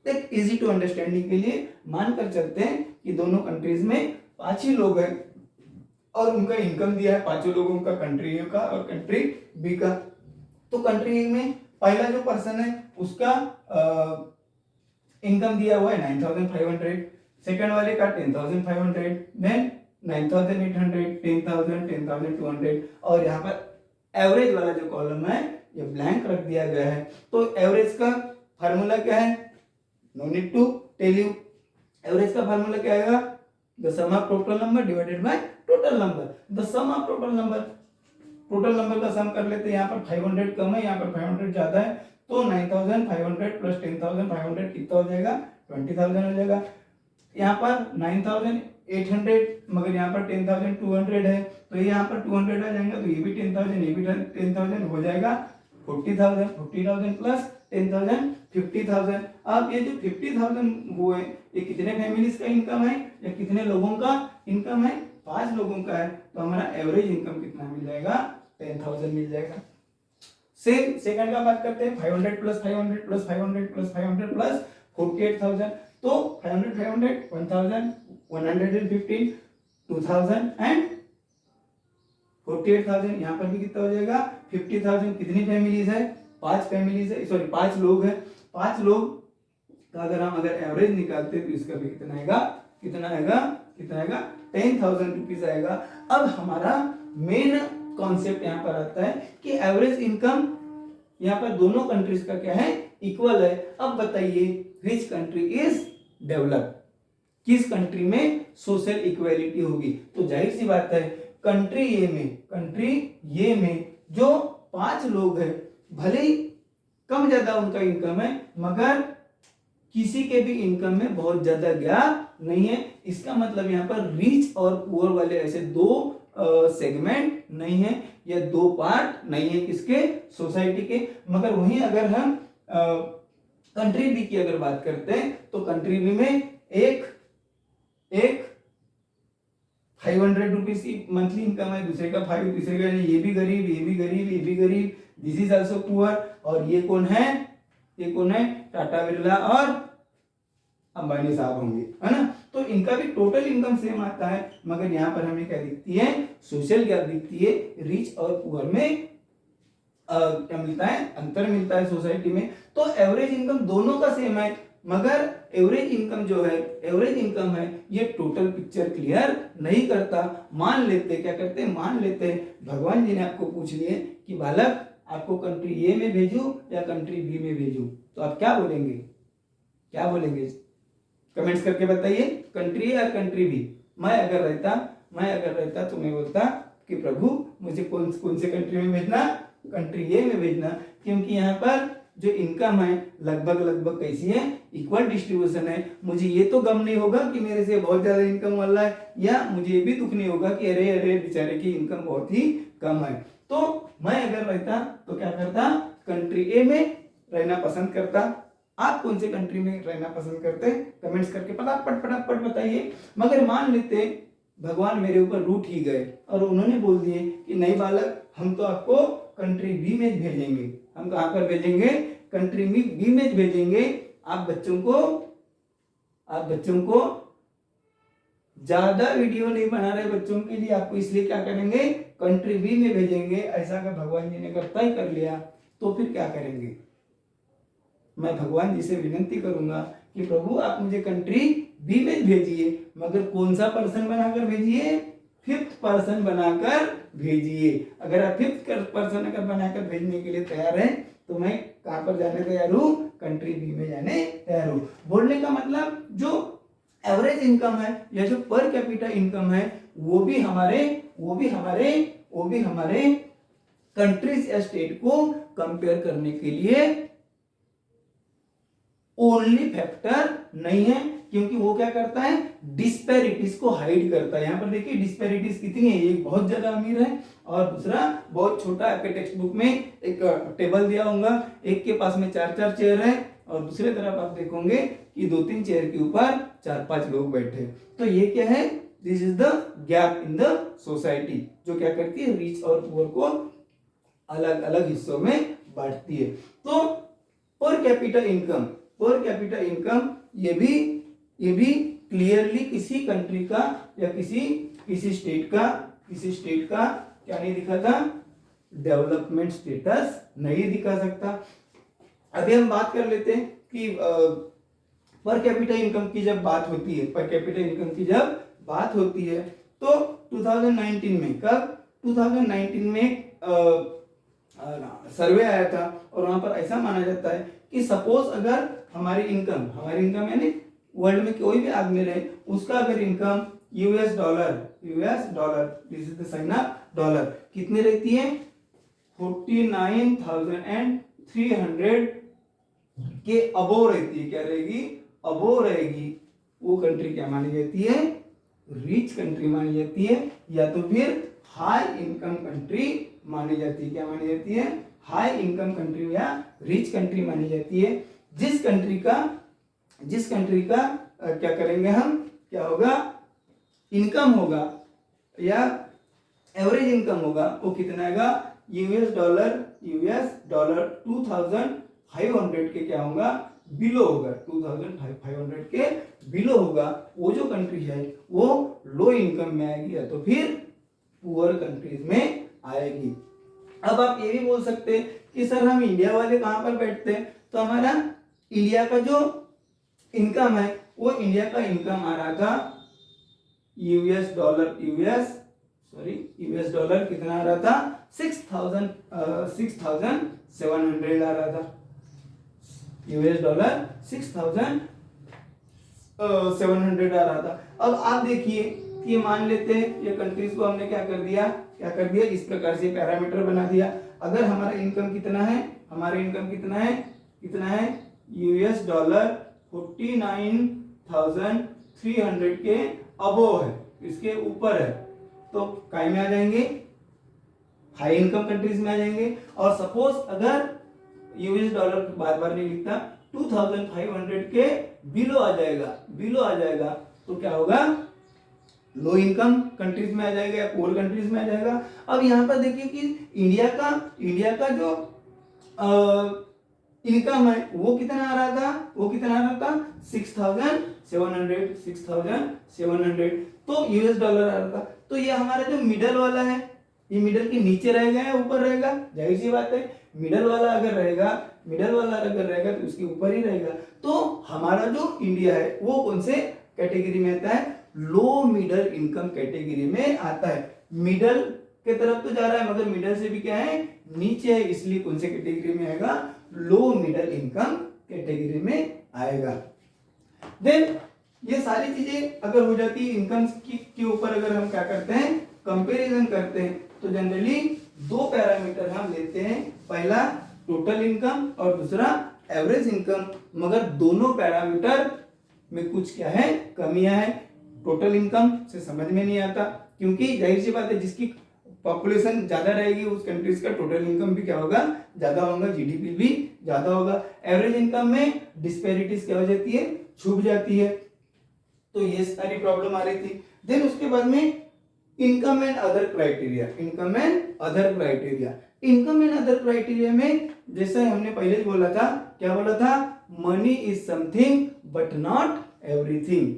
एक इजी टू अंडरस्टैंडिंग के लिए मान कर चलते हैं कि दोनों कंट्रीज में 5 ही लोग हैं, और उनका इनकम दिया है 5 लोगों का, कंट्री ए का और कंट्री बी का। तो कंट्री ए में पहला जो पर्सन है उसका इनकम दिया हुआ है 9,500, सेकंड वाले का 10,500, देन 9,800, 10,000, 10,200, और यहाँ पर एवरेज वाला जो कॉलम है ये ब्लैंक रख दिया गया है। तो एवरेज का फार्मूला क्या है? No need to tell you. Average का फार्मूला क्या आएगा? The sum of total number divided by total number. The sum of total number, total number का सम कर लेते हैं। यहाँ पर 500 कम है, यहाँ पर 500 ज्यादा है, तो 9,500 प्लस 10,500 कितना हो जाएगा? 20,000 हो जाएगा। यहाँ पर 9,800, मगर यहाँ पर 10,200 है, तो ये यहाँ पर 200 आ जाएंगे, तो ये भी 10,000, ये भी 10,000 हो जाएगा 40,000। 40,000 प्लस 10,000 50,000। अब ये जो 50,000 हुए, ये कितने फैमिलीज का इनकम है या कितने लोगों का इनकम है? 5 लोगों का है। तो हमारा एवरेज इनकम कितना मिल जाएगा? 10,000 मिल जाएगा। सेम सेकंड का बात करते हैं, 500 प्लस 500 प्लस 500 प्लस 500 प्लस 48,000। तो 500 500 1,000 115 2,000 एंड 48,000। यहाँ पर भी कितना हो जाएगा? 50,000। कितनी फैमिलीज है? 5 फैमिलीज है, सॉरी 5 लोग है। 5 लोग का अगर एवरेज निकालते हैं तो इसका भी कितना आएगा? कितना आएगा? 10,000 रुपीज आएगा। अब हमारा मेन कॉन्सेप्ट यहाँ पर आता है कि एवरेज इनकम यहाँ पर दोनों कंट्रीज का क्या है? इक्वल है। अब बताइए विच कंट्री इज डेवलप्ड, किस कंट्री में सोशल इक्वालिटी होगी? तो जाहिर सी बात है कंट्री ए में जो 5 लोग हैं, भले ही कम ज्यादा उनका इनकम है, मगर किसी के भी इनकम में बहुत ज्यादा गैप नहीं है। इसका मतलब यहाँ पर रिच और पुअर वाले ऐसे दो सेगमेंट नहीं है, या दो पार्ट नहीं है किसके, सोसाइटी के। मगर वहीं अगर हम कंट्री बी की अगर बात करते हैं तो कंट्री बी में एक 500 रुपीज की मंथली इनकम है, दूसरे का 5, तीसरे का, ये भी गरीब, ये भी गरीब, ये भी गरीब, दिस इज आल्सो पुअर। और ये कौन है, ये कौन है, टाटा बिरला और अंबानी साहब होंगे, है ना। तो इनका भी टोटल इनकम सेम आता है, मगर यहाँ पर हमें क्या दिखती है, सोशल गैप दिखती है। रिच और पुअर में क्या मिलता है, अंतर मिलता है सोसाइटी में। तो एवरेज इनकम दोनों का सेम है, मगर एवरेज इनकम जो है, एवरेज इनकम है, ये टोटल पिक्चर क्लियर नहीं करता। मान लेते, क्या करते हैं, मान लेते भगवान जी ने आपको पूछ लिए कि बालक आपको कंट्री ए में भेजूं या कंट्री बी में भेजूं, तो आप क्या बोलेंगे, क्या बोलेंगे, कमेंट्स करके बताइए, कंट्री ए या कंट्री बी। मैं अगर रहता तो मैं बोलता कि प्रभु मुझे कौन से कंट्री में भेजना, कंट्री ए में भेजना, क्योंकि यहाँ पर जो इनकम है लगभग कैसी है, इक्वल डिस्ट्रीब्यूशन है। मुझे ये तो गम नहीं होगा कि मेरे से बहुत ज्यादा इनकम वाला है, या मुझे ये भी दुख नहीं होगा कि अरे बेचारे की इनकम बहुत ही कम है। तो मैं अगर रहता तो क्या करता, कंट्री ए में रहना पसंद करता। आप कौन से कंट्री में रहना पसंद करते, कमेंट्स करके फटाफट बताइए। मगर मान लेते भगवान मेरे ऊपर रूठ ही गए और उन्होंने बोल दिए कि नहीं बालक, हम तो आपको कंट्री बी में भेजेंगे। हम कहाँ पर भेजेंगे, कंट्री बी में भेजेंगे। आप बच्चों को ज्यादा वीडियो नहीं बना रहे बच्चों के लिए, आपको इसलिए क्या करेंगे, कंट्री बी में भेजेंगे। ऐसा अगर भगवान जी ने तय कर लिया तो फिर क्या करेंगे। मैं भगवान जी से विनती करूंगा कि प्रभु आप मुझे कंट्री बी में भेजिए, मगर कौन सा पर्सन बनाकर भेजिए, 5th पर्सन बनाकर भेजिए। अगर आप 5th पर्सन अगर बनाकर भेजने के लिए तैयार हैं तो मैं कहां पर जाने तैयार हूं, कंट्री बी में जाने तैयार हूं। बोलने का मतलब जो एवरेज इनकम है या जो पर कैपिटा इनकम है वो भी हमारे कंट्रीज या स्टेट को कंपेयर करने के लिए ओनली फैक्टर नहीं है, क्योंकि वो क्या करता है, डिस्पैरिटीज को हाइड करता है। यहाँ पर देखिए डिस्पैरिटीज कितनी है, एक बहुत ज्यादा अमीर है और दूसरा बहुत छोटा। आपके टेक्स्ट बुक में एक टेबल दिया होगा, एक के पास में 4 चेयर है और दूसरे तरफ आप देखोगे कि 2-3 चेयर के ऊपर 4-5 लोग बैठे। तो ये क्या है, this is the gap in the society, जो क्या करती है, रिच और पुअर को अलग अलग हिस्सों में बांटती है। तो पर कैपिटा इनकम ये भी क्लियरली किसी कंट्री का या किसी स्टेट का क्या नहीं दिखाता, डेवलपमेंट स्टेटस नहीं दिखा सकता। अभी हम बात कर लेते हैं कि पर कैपिटा इनकम की जब बात होती है, तो 2019 में, कब 2019 में सर्वे आया था और वहां पर ऐसा माना जाता है कि सपोज अगर हमारी इनकम यानी वर्ल्ड में कोई भी आदमी रहे, उसका अगर income US dollar, this is the sign of dollar, कितनी रहती है, 49,300 के अबोव रहती है। क्या रहेगी, अबोव रहेगी। वो कंट्री क्या मानी जाती है, रिच कंट्री मानी जाती है, या तो फिर हाई इनकम कंट्री मानी जाती है। क्या मानी जाती है, हाई इनकम कंट्री या रिच कंट्री मानी जाती है। जिस कंट्री का क्या करेंगे हम, क्या होगा, इनकम होगा या एवरेज इनकम होगा, वो कितना आएगा, यूएस डॉलर 2500 के क्या होगा, बिलो होगा, 2500 के बिलो होगा। वो जो कंट्री है वो लो इनकम में आएगी या तो फिर पुअर कंट्रीज में आएगी। अब आप ये भी बोल सकते हैं कि सर हम इंडिया वाले कहां पर बैठते हैं, तो हमारा इंडिया का जो इनकम है वो इंडिया का इनकम आ रहा था यूएस डॉलर कितना आ रहा था, 6,700 आ रहा था, यूएस डॉलर 6,700 आ रहा था। अब आप देखिए कि मान लेते हैं ये कंट्रीज को हमने क्या कर दिया, इस प्रकार से पैरामीटर बना दिया। अगर हमारा इनकम कितना है, हमारा इनकम कितना है यूएस डॉलर 49,300 के अबोव है, इसके ऊपर है, तो काय में आ जाएंगे, हाई इनकम कंट्रीज में आ जाएंगे। और सपोज अगर यूएस डॉलर बार बार नहीं लिखता 2500 के बिलो आ जाएगा तो क्या होगा, लो इनकम कंट्रीज में आ जाएगा या पुअर कंट्रीज में आ जाएगा। अब यहाँ पर देखिए कि इंडिया का जो इनकम है वो कितना आ रहा था, 6,700 तो यूएस डॉलर आ रहा था। तो ये हमारा जो मिडल वाला है, ये मिडल के नीचे रहेगा या ऊपर रहेगा, जाहिर सी बात है मिडल वाला अगर रहेगा तो उसके ऊपर ही रहेगा। तो हमारा जो इंडिया है वो कौन से कैटेगरी में आता है, लो मिडल इनकम कैटेगरी में आता है। मिडल के तरफ तो जा रहा है मगर मिडल से भी क्या है, नीचे है, इसलिए कौन से कैटेगरी में आएगा, लो मिडल इनकम कैटेगरी में आएगा। देन ये सारी चीजें अगर हो जाती है इनकम के ऊपर, अगर हम क्या करते हैं, कंपैरिजन करते हैं, तो जनरली दो पैरामीटर हम लेते हैं, पहला टोटल इनकम और दूसरा एवरेज इनकम। मगर दोनों पैरामीटर में कुछ क्या है, कमियां हैं। टोटल इनकम से समझ में नहीं आता, क्योंकि जाहिर सी बात है जिसकी पॉपुलेशन ज्यादा रहेगी उस कंट्रीज का टोटल इनकम भी क्या होगा, ज्यादा होगा, जीडीपी भी ज्यादा होगा। एवरेज इनकम में डिस्पैरिटीज क्या हो जाती है, छुप जाती है। तो ये सारी प्रॉब्लम आ रही थी। देन उसके बाद में इनकम एंड अदर क्राइटेरिया में जैसा हमने पहले ही बोला था, क्या बोला था, money is something but not everything.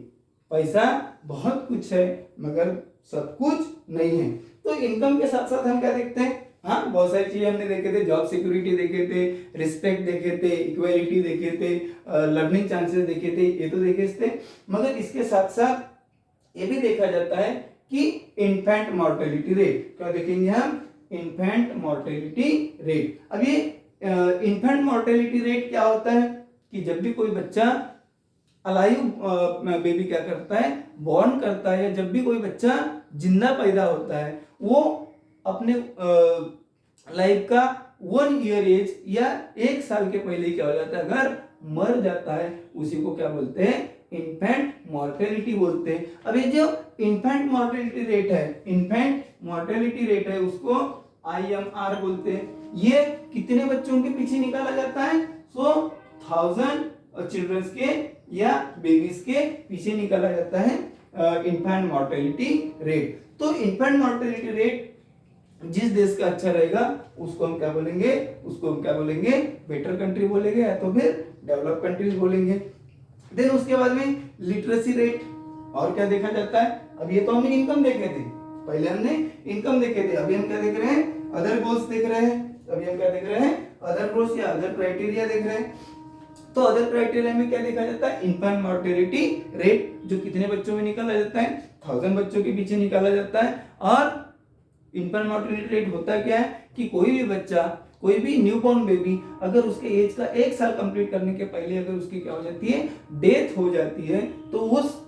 पैसा बहुत कुछ है मगर सब कुछ नहीं है। तो इनकम के साथ साथ हम क्या देखते हैं, हाँ बहुत सारी चीजें हमने देखे थे, जॉब सिक्योरिटी देखे थे, रिस्पेक्ट देखे थे, इक्वालिटी देखे थे, लर्निंग चांसेस देखे थे, ये तो देखे थे। मगर इसके साथ साथ ये भी देखा जाता है कि इन्फेंट मॉर्टेलिटी रेट, क्या देखेंगे हम, इन्फेंट मॉर्टेलिटी रेट। अब ये इन्फेंट मॉर्टेलिटी रेट क्या होता है कि जब भी कोई बच्चा अलाइव बेबी क्या करता है, बॉर्न करता है, या जब भी कोई बच्चा जिंदा पैदा होता है, वो अपने लाइफ का 1 ईयर एज या 1 साल के पहले क्या हो जाता है, अगर मर जाता है, उसी को क्या बोलते हैं, इन्फेंट मॉर्टेलिटी बोलते हैं। अब ये जो इन्फेंट मॉर्टेलिटी रेट है उसको IMR बोलते हैं। ये कितने बच्चों के पीछे निकाला जाता है, 1000 चिल्ड्रंस के या बेबीज के पीछे निकाला जाता है इन्फेंट मॉर्टेलिटी रेट। तो इन्फेंट मॉर्टेलिटी रेट जिस देश का अच्छा रहेगा उसको हम क्या बोलेंगे, बेटर कंट्री बोलेंगे, या तो फिर डेवलप कंट्रीज बोलेंगे। देन उसके बाद में लिटरेसी रेट, और क्या देखा जाता है। अब ये तो हमने इनकम देखे थे, पहले हमने इनकम देखे थे, अभी हम क्या देख रहे हैं, अदर गोल्स देख रहे हैं। अभी हम क्या देख रहे हैं, अदर गोल्स या अदर क्राइटेरिया देख रहे हैं। तो अदर क्राइटेरिया में क्या देखा जाता है, इन्फेंट मॉर्टेलिटी रेट, जो कितने बच्चों में निकाला जाता है, 1000 बच्चों के पीछे निकाला जाता है। और इन्फेंट मॉर्टेलिटी रेट होता क्या है कि कोई भी बच्चा, कोई भी न्यूबॉर्न बेबी, अगर उसके एज का 1 साल कंप्लीट करने के पहले अगर उसकी क्या हो जाती है, डेथ हो जाती है, तो उस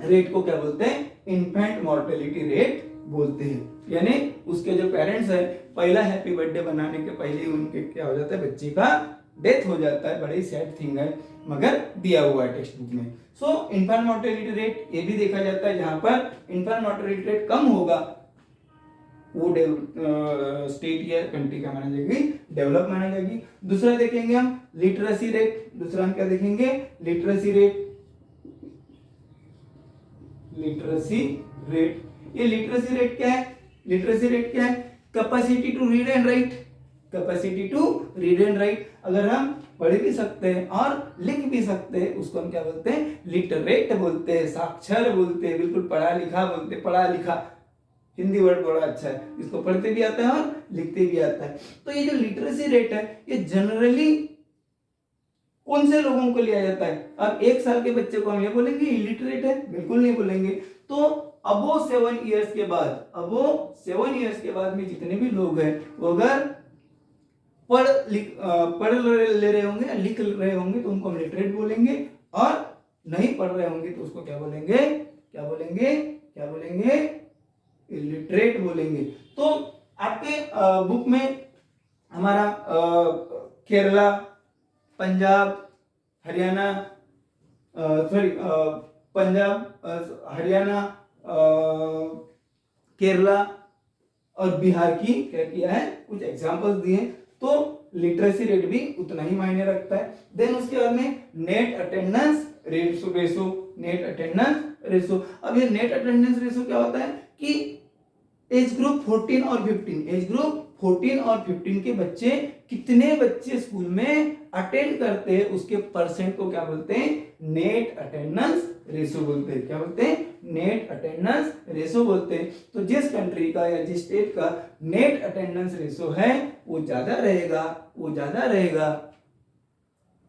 रेट को क्या बोलते हैं, इन्फेंट मॉर्टेलिटी रेट बोलते हैं। यानी उसके जो पेरेंट्स है, पहला हैप्पी बर्थडे बनाने के पहले ही उनके क्या हो जाता है, बच्चे का डेथ हो जाता है। बड़ी सैड थिंग है, मगर दिया हुआ है टेक्स्ट बुक में। सो इन्फेंट मॉर्टेलिटी रेट ये भी देखा जाता है, जहां पर इन्फेंट मॉर्टेलिटी रेट कम होगा वो स्टेट या कंट्री का माना जाएगी, डेवलप माना जाएगी। दूसरा देखेंगे हम लिटरेसी रेट। दूसरा हम क्या देखेंगे, लिटरेसी रेट। ये लिटरेसी रेट क्या है, capacity to read and write. अगर हम पढ़ भी सकते हैं और लिख भी सकते हैं, उसको हम क्या बोलते हैं, लिटरेट बोलते हैं, साक्षर बोलते हैं, बिल्कुल पढ़ा लिखा बोलते हैं। पढ़ा लिखा हिंदी वर्ड बड़ा अच्छा है, इसको पढ़ते भी आता है और लिखते भी आता है। तो ये जो लिटरेसी रेट है, ये जनरली कौन से लोगों को लिया जाता है। अब 1 साल के बच्चे को हम ये बोलेंगे इलिटरेट है, बिल्कुल नहीं बोलेंगे। तो अबो 7 इयर्स के बाद में जितने भी लोग हैं, वो अगर पढ़ ले रहे होंगे, लिख रहे होंगे, तो उनको हम लिटरेट बोलेंगे। और नहीं पढ़ रहे होंगे तो उसको क्या बोलेंगे, इलिटरेट बोलेंगे। तो आपके बुक में हमारा केरला, पंजाब, हरियाणा, सॉरी पंजाब, हरियाणा, केरला और बिहार की क्या किया है, कुछ एग्जांपल्स दिए। तो लिटरेसी रेट भी उतना ही मायने रखता है। देन उसके बाद में net attendance ratio, net attendance ratio. अब ये नेट अटेंडेंस रेशो क्या होता है कि एज ग्रुप 14 और 15, एज ग्रुप 14 और 15 के बच्चे, कितने बच्चे स्कूल में अटेंड करते हैं उसके परसेंट को क्या बोलते हैं, नेट अटेंडेंस रेशो बोलते हैं। क्या बोलते हैं, नेट अटेंडेंस रेशो बोलते हैं। तो जिस कंट्री का या जिस स्टेट का नेट अटेंडेंस रेशो है वो ज्यादा रहेगा, वो ज्यादा रहेगा,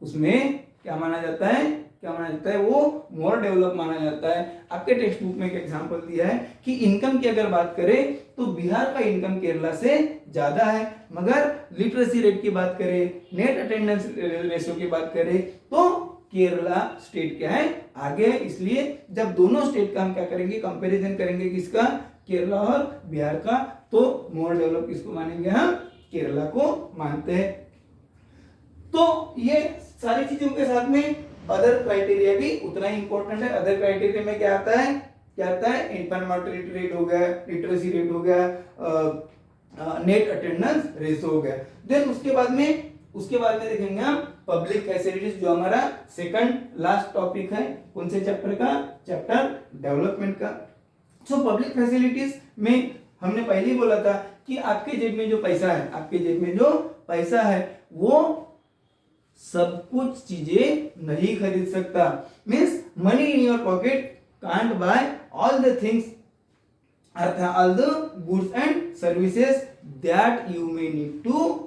उसमें क्या माना जाता है, क्या माना जाता है, वो मोर डेवलप माना जाता है। आपके टेक्स्ट बुक में एक एग्जांपल दिया है कि इनकम की अगर बात करें तो बिहार का इनकम केरला से ज्यादा है, मगर लिटरेसी रेट की बात करें, नेट अटेंडेंस रेशो की बात करें तो केरला स्टेट क्या है, आगे है। इसलिए जब दोनों स्टेट का हम क्या करेंगे, कंपैरिजन करेंगे, किसका, केरला और बिहार का, तो मोर डेवलप किसको मानेंगे, हम केरला को मानते हैं। तो ये सारी चीजों के साथ में अदर क्राइटेरिया भी उतना ही इंपॉर्टेंट है। अदर क्राइटेरिया में क्या आता है, क्या आता है, इन्फेंट मोर्टेलिटी रेट हो गया, लिटरेसी रेट हो गया, नेट अटेंडेंस रेशो हो गया। देन उसके बाद में देखेंगे हम पब्लिक फैसिलिटीज, जो हमारा सेकंड लास्ट टॉपिक है। कौन से चैप्टर का, चैप्टर डेवलपमेंट का। सो पब्लिक फैसिलिटीज में हमने पहले ही बोला था कि आपके जेब में जो पैसा है, आपके जेब में जो पैसा है वो सब कुछ चीजें नहीं खरीद सकता। Means money in your pocket can't buy all the things, अर्थात all the goods and services that you may need to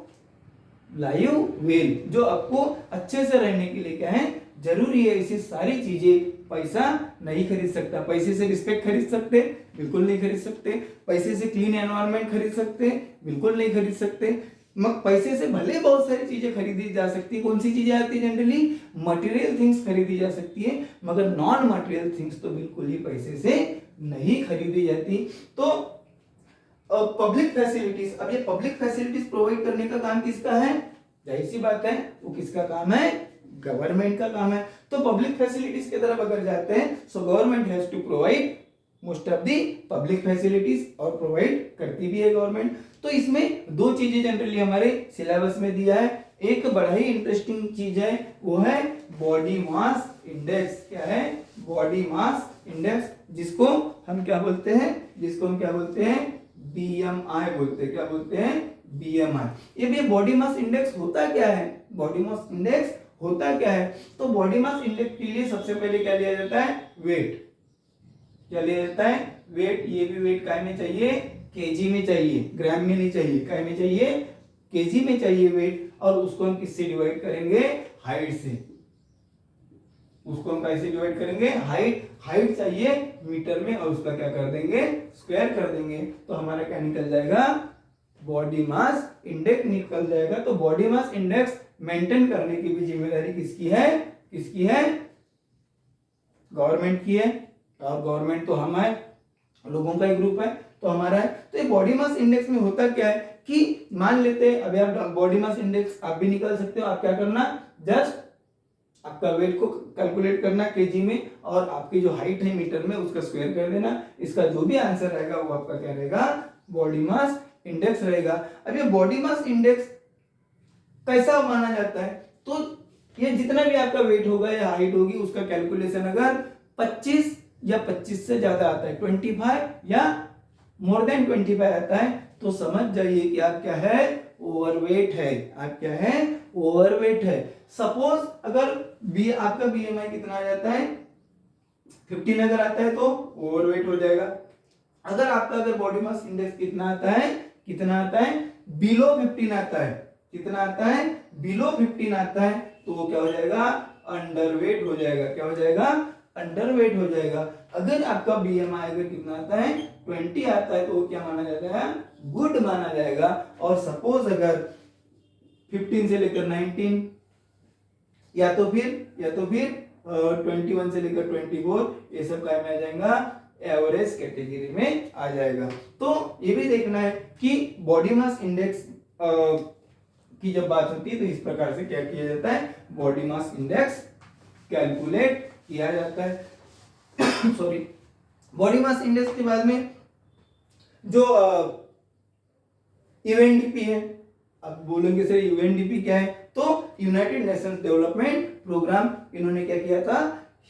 live well, जो आपको अच्छे से रहने के लिए क्या है, जरूरी है। ऐसी सारी चीजें पैसा नहीं खरीद सकता। पैसे से रिस्पेक्ट खरीद सकते, बिल्कुल नहीं खरीद सकते। पैसे से क्लीन एनवायरनमेंट खरीद सकते, बिल्कुल नहीं खरीद सकते। मगर पैसे से भले बहुत सारी चीजें खरीदी जा सकती है। कौन सी चीजें आती है, जनरली मटेरियल थिंग्स खरीदी जा सकती है, मगर नॉन मटेरियल थिंग्स तो बिल्कुल ही पैसे से नहीं खरीदी जाती। तो पब्लिक फैसिलिटीज, अब ये पब्लिक फैसिलिटीज प्रोवाइड करने का काम किसका है, जाहिर सी बात है वो किसका काम है, गवर्नमेंट का काम है। तो पब्लिक फैसिलिटीज की तरफ अगर जाते हैं, so government has to provide most of the public facilities, और प्रोवाइड करती भी है गवर्नमेंट। तो इसमें दो चीजें जनरली हमारे सिलेबस में दिया है। एक बड़ा ही इंटरेस्टिंग चीज है, वो है बॉडी मास इंडेक्स। क्या है, बॉडी मास इंडेक्स, जिसको हम क्या बोलते हैं, जिसको हम क्या बोलते हैं, बीएमआई बोलते हैं। क्या बोलते हैं, बीएमआई। ये बॉडी मास इंडेक्स होता क्या है, बॉडी मास इंडेक्स होता क्या है। तो बॉडी मास इंडेक्स के लिए सबसे पहले क्या लिया जाता है, वेट। क्या लिया जाता है, वेट। ये भी वेट काय में चाहिए, केजी में चाहिए, ग्राम में नहीं चाहिए। काय में चाहिए, केजी में चाहिए वेट। और उसको हम किससे डिवाइड करेंगे, हाइट से। उसको हम कैसे डिवाइड करेंगे, हाइट चाहिए मीटर में, और उसका क्या कर देंगे, स्क्वायर कर देंगे। तो हमारा क्या निकल जाएगा, बॉडी मास इंडेक्स निकल जाएगा। तो बॉडी मास इंडेक्स मेंटेन करने की भी जिम्मेदारी किसकी है, किसकी है, गवर्नमेंट की है। और गवर्नमेंट तो हम है, लोगों का ही ग्रुप है, तो हमारा है। तो ये बॉडी मास इंडेक्स में होता क्या है कि मान लेते हैं, अभी आप बॉडी मास इंडेक्स आप भी निकाल सकते हो। आप क्या करना, जस्ट आपका वेट को कैलकुलेट करना केजी में, और आपकी जो हाइट है मीटर में उसका स्क्वायर कर देना। इसका जो भी आंसर रहेगा वो आपका क्या रहेगा, बॉडी मास इंडेक्स रहेगा। अब ये बॉडी मास इंडेक्स कैसा माना जाता है, तो ये जितना भी आपका वेट होगा या हाइट होगी उसका कैलकुलेशन अगर 25 या 25 से ज्यादा आता है, 25 या मोर देन 25 आता है, तो समझ जाइए कि आप क्या है, ओवरवेट है। आप क्या है, ओवरवेट है। सपोज अगर आपका बीएमआई कितना आ जाता है, 15 अगर आता है तो ओवरवेट हो जाएगा। अगर आपका अगर बॉडी मास इंडेक्स कितना आता है, कितना आता है, बिलो 15 आता है, कितना आता है, बिलो 15 आता है, तो वो क्या हो जाएगा, अंडरवेट हो जाएगा। क्या हो जाएगा, अंडरवेट हो जाएगा। अगर आपका बीएमआई अगर कितना आता है, 20 आता है, तो वो क्या माना जाता है, गुड माना जाएगा। और सपोज अगर 15 से लेकर 19 या तो फिर 21 से लेकर 24, ये सब क्या में आ जाएगा, एवरेज कैटेगरी में आ जाएगा। तो ये भी देखना है कि बॉडी मास इंडेक्स की जब बात होती है तो इस प्रकार से क्या किया जाता है, बॉडी मास इंडेक्स कैलकुलेट किया जाता है। सॉरी, बॉडी मास इंडेक्स के बाद में जो यूएनडीपी है, अब बोलेंगे सर यूएनडीपी क्या है, तो यूनाइटेड नेशंस डेवलपमेंट प्रोग्राम, इन्होंने क्या किया था,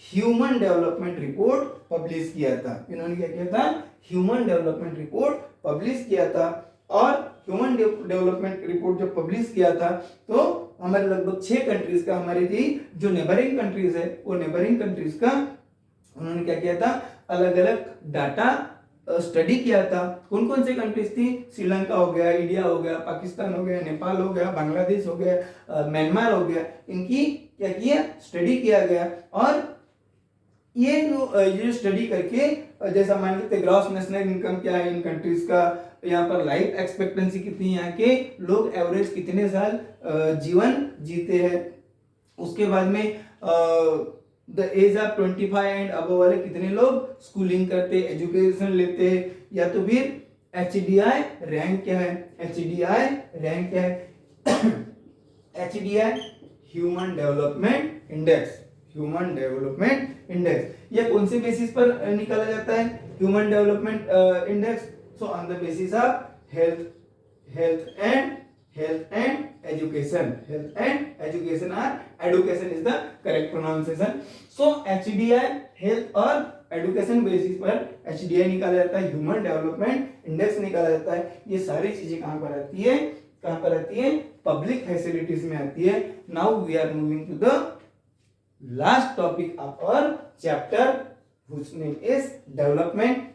ह्यूमन डेवलपमेंट रिपोर्ट पब्लिश किया था। इन्होंने क्या किया था, ह्यूमन डेवलपमेंट रिपोर्ट पब्लिश किया था। और ह्यूमन डेवलपमेंट रिपोर्ट जब पब्लिश किया था तो हमारे लगभग 6 कंट्रीज का, हमारी थी जो नेबरिंग कंट्रीज है, वो नेबरिंग कंट्रीज का उन्होंने क्या किया था, अलग अलग डाटा स्टडी किया था। कौन कौन से कंट्रीज थी, श्रीलंका हो गया, इंडिया हो गया, पाकिस्तान हो गया, नेपाल हो गया, बांग्लादेश हो गया, म्यांमार हो गया, इनकी क्या किया, स्टडी किया गया। और ये स्टडी करके जैसा मान लेते ग्रॉस नेशनल इनकम क्या है इन कंट्रीज का, यहाँ पर लाइफ एक्सपेक्टेंसी कितनी है, यहाँ के लोग एवरेज कितने साल जीवन जीते हैं, उसके बाद में the age of 25 and above वाले कितने लोग स्कूलिंग करते, एजुकेशन लेते हैं, या तो फिर HDI रैंक क्या है, HDI रैंक क्या है, HDI human development index, human development index, ये कौन से बेसिस पर निकाला जाता है, human development index, so on the basis of health and education, health and education, or education is the correct pronunciation. So HDI health और education basis पर HDI निकाला जाता है, ह्यूमन डेवलपमेंट इंडेक्स निकाला जाता है। ये सारी चीजें कहां पर आती है, कहां पर आती है, पब्लिक फैसिलिटीज में आती है। Now we are moving to the last topic of our chapter which name is development,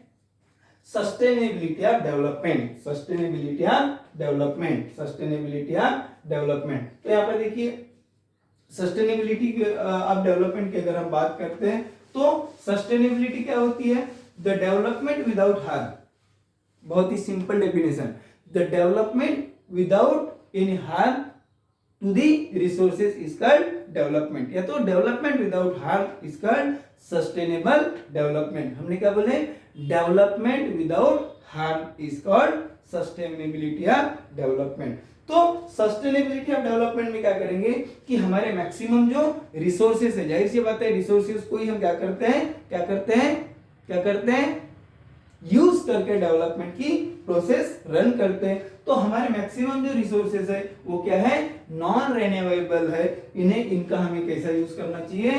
sustainability of development, sustainability of development, sustainability of development. तो यहाँ पर देखिए सस्टेनेबिलिटी ऑफ डेवलपमेंट की अगर हम बात करते हैं तो सस्टेनेबिलिटी क्या होती है, द डेवलपमेंट विदाउट हार्म, बहुत ही simple definition, the development without any harm to the resources is called development, या तो development without harm is called sustainable development. हमने क्या बोले, development without harm is called sustainability of development. तो sustainability of development में क्या करेंगे कि हमारे मैक्सिमम जो रिसोर्सेज है, जाहिर सी बात है रिसोर्सेज को ही हम क्या करते हैं यूज करके डेवलपमेंट की प्रोसेस रन करते हैं। तो हमारे मैक्सिमम जो रिसोर्सेज है वो क्या है, नॉन रिन्यूएबल है। इनका हमें कैसा यूज करना चाहिए,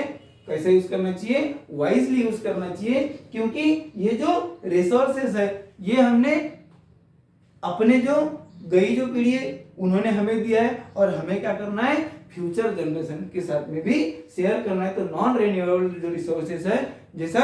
वाइजली यूज करना चाहिए, क्योंकि ये जो रिसोर्सेज है ये हमने अपने जो पीढ़ी है उन्होंने हमें दिया है, और हमें क्या करना है, फ्यूचर जनरेशन के साथ में भी शेयर करना है। तो नॉन रिन्यूएबल जो रिसोर्सेज है, जैसा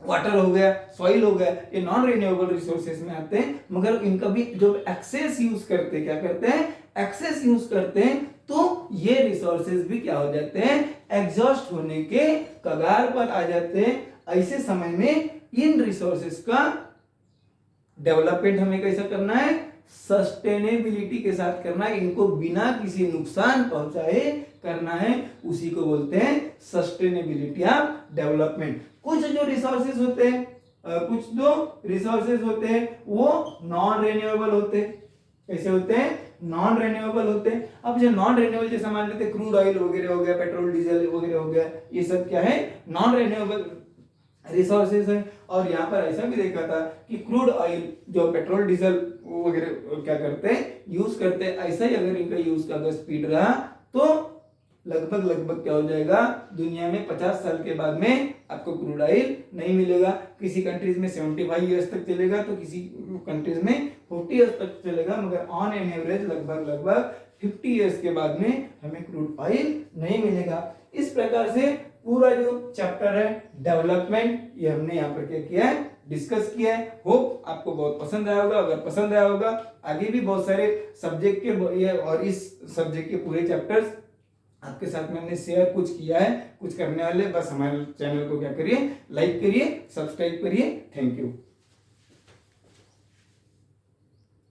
वाटर हो गया, सॉइल हो गया, ये नॉन रिन्यूएबल रिसोर्सेज में आते हैं, मगर इनका भी जो एक्सेस यूज करते हैं, क्या करते हैं, एक्सेस यूज करते हैं, तो ये रिसोर्सेज भी क्या हो जाते हैं, एग्जॉस्ट होने के कगार पर आ जाते हैं। ऐसे समय में इन रिसोर्सेज का डेवलपमेंट हमें कैसा करना है, सस्टेनेबिलिटी के साथ करना है, इनको बिना किसी नुकसान पहुंचाए करना है, उसी को बोलते हैं सस्टेनेबिलिटी ऑफ डेवलपमेंट। कुछ जो रिसोर्सेज होते हैं, वो नॉन रिन्यूएबल होते हैं। कैसे होते हैं, नॉन रिन्यूएबल होते हैं। अब जो नॉन रिन्यूएबल जैसे मान लेते हैं क्रूड ऑयल वगैरह हो गया, पेट्रोल डीजल वगैरह हो गया, ये सब क्या है, नॉन रिन्यूएबल रिसोर्सेज है। और यहाँ पर ऐसा भी देखा था कि क्रूड ऑयल जो पेट्रोल डीजल वगैरह क्या करते हैं, यूज करते हैं। ऐसा ही अगर इनका यूज का अगर स्पीड रहा तो लगभग क्या हो जाएगा, दुनिया में 50 साल के बाद में आपको क्रूड ऑयल नहीं मिलेगा। किसी कंट्रीज में 75 ईयर्स तक चलेगा, तो किसी कंट्रीज में 40 ईयर्स तक चलेगा, मगर ऑन एन एवरेज लगभग 50 ईयर्स के बाद में हमें क्रूड ऑयल नहीं मिलेगा। इस प्रकार से पूरा जो चैप्टर है डेवलपमेंट, ये हमने यहाँ पर क्या किया है, डिस्कस किया है। होप आपको बहुत पसंद आया होगा। अगर पसंद आया होगा, आगे भी बहुत सारे सब्जेक्ट के और इस सब्जेक्ट के पूरे चैप्टर्स आपके साथ में हमने शेयर कुछ किया है, कुछ करने वाले। बस हमारे चैनल को क्या करिए, लाइक करिए, सब्सक्राइब करिए। Thank you.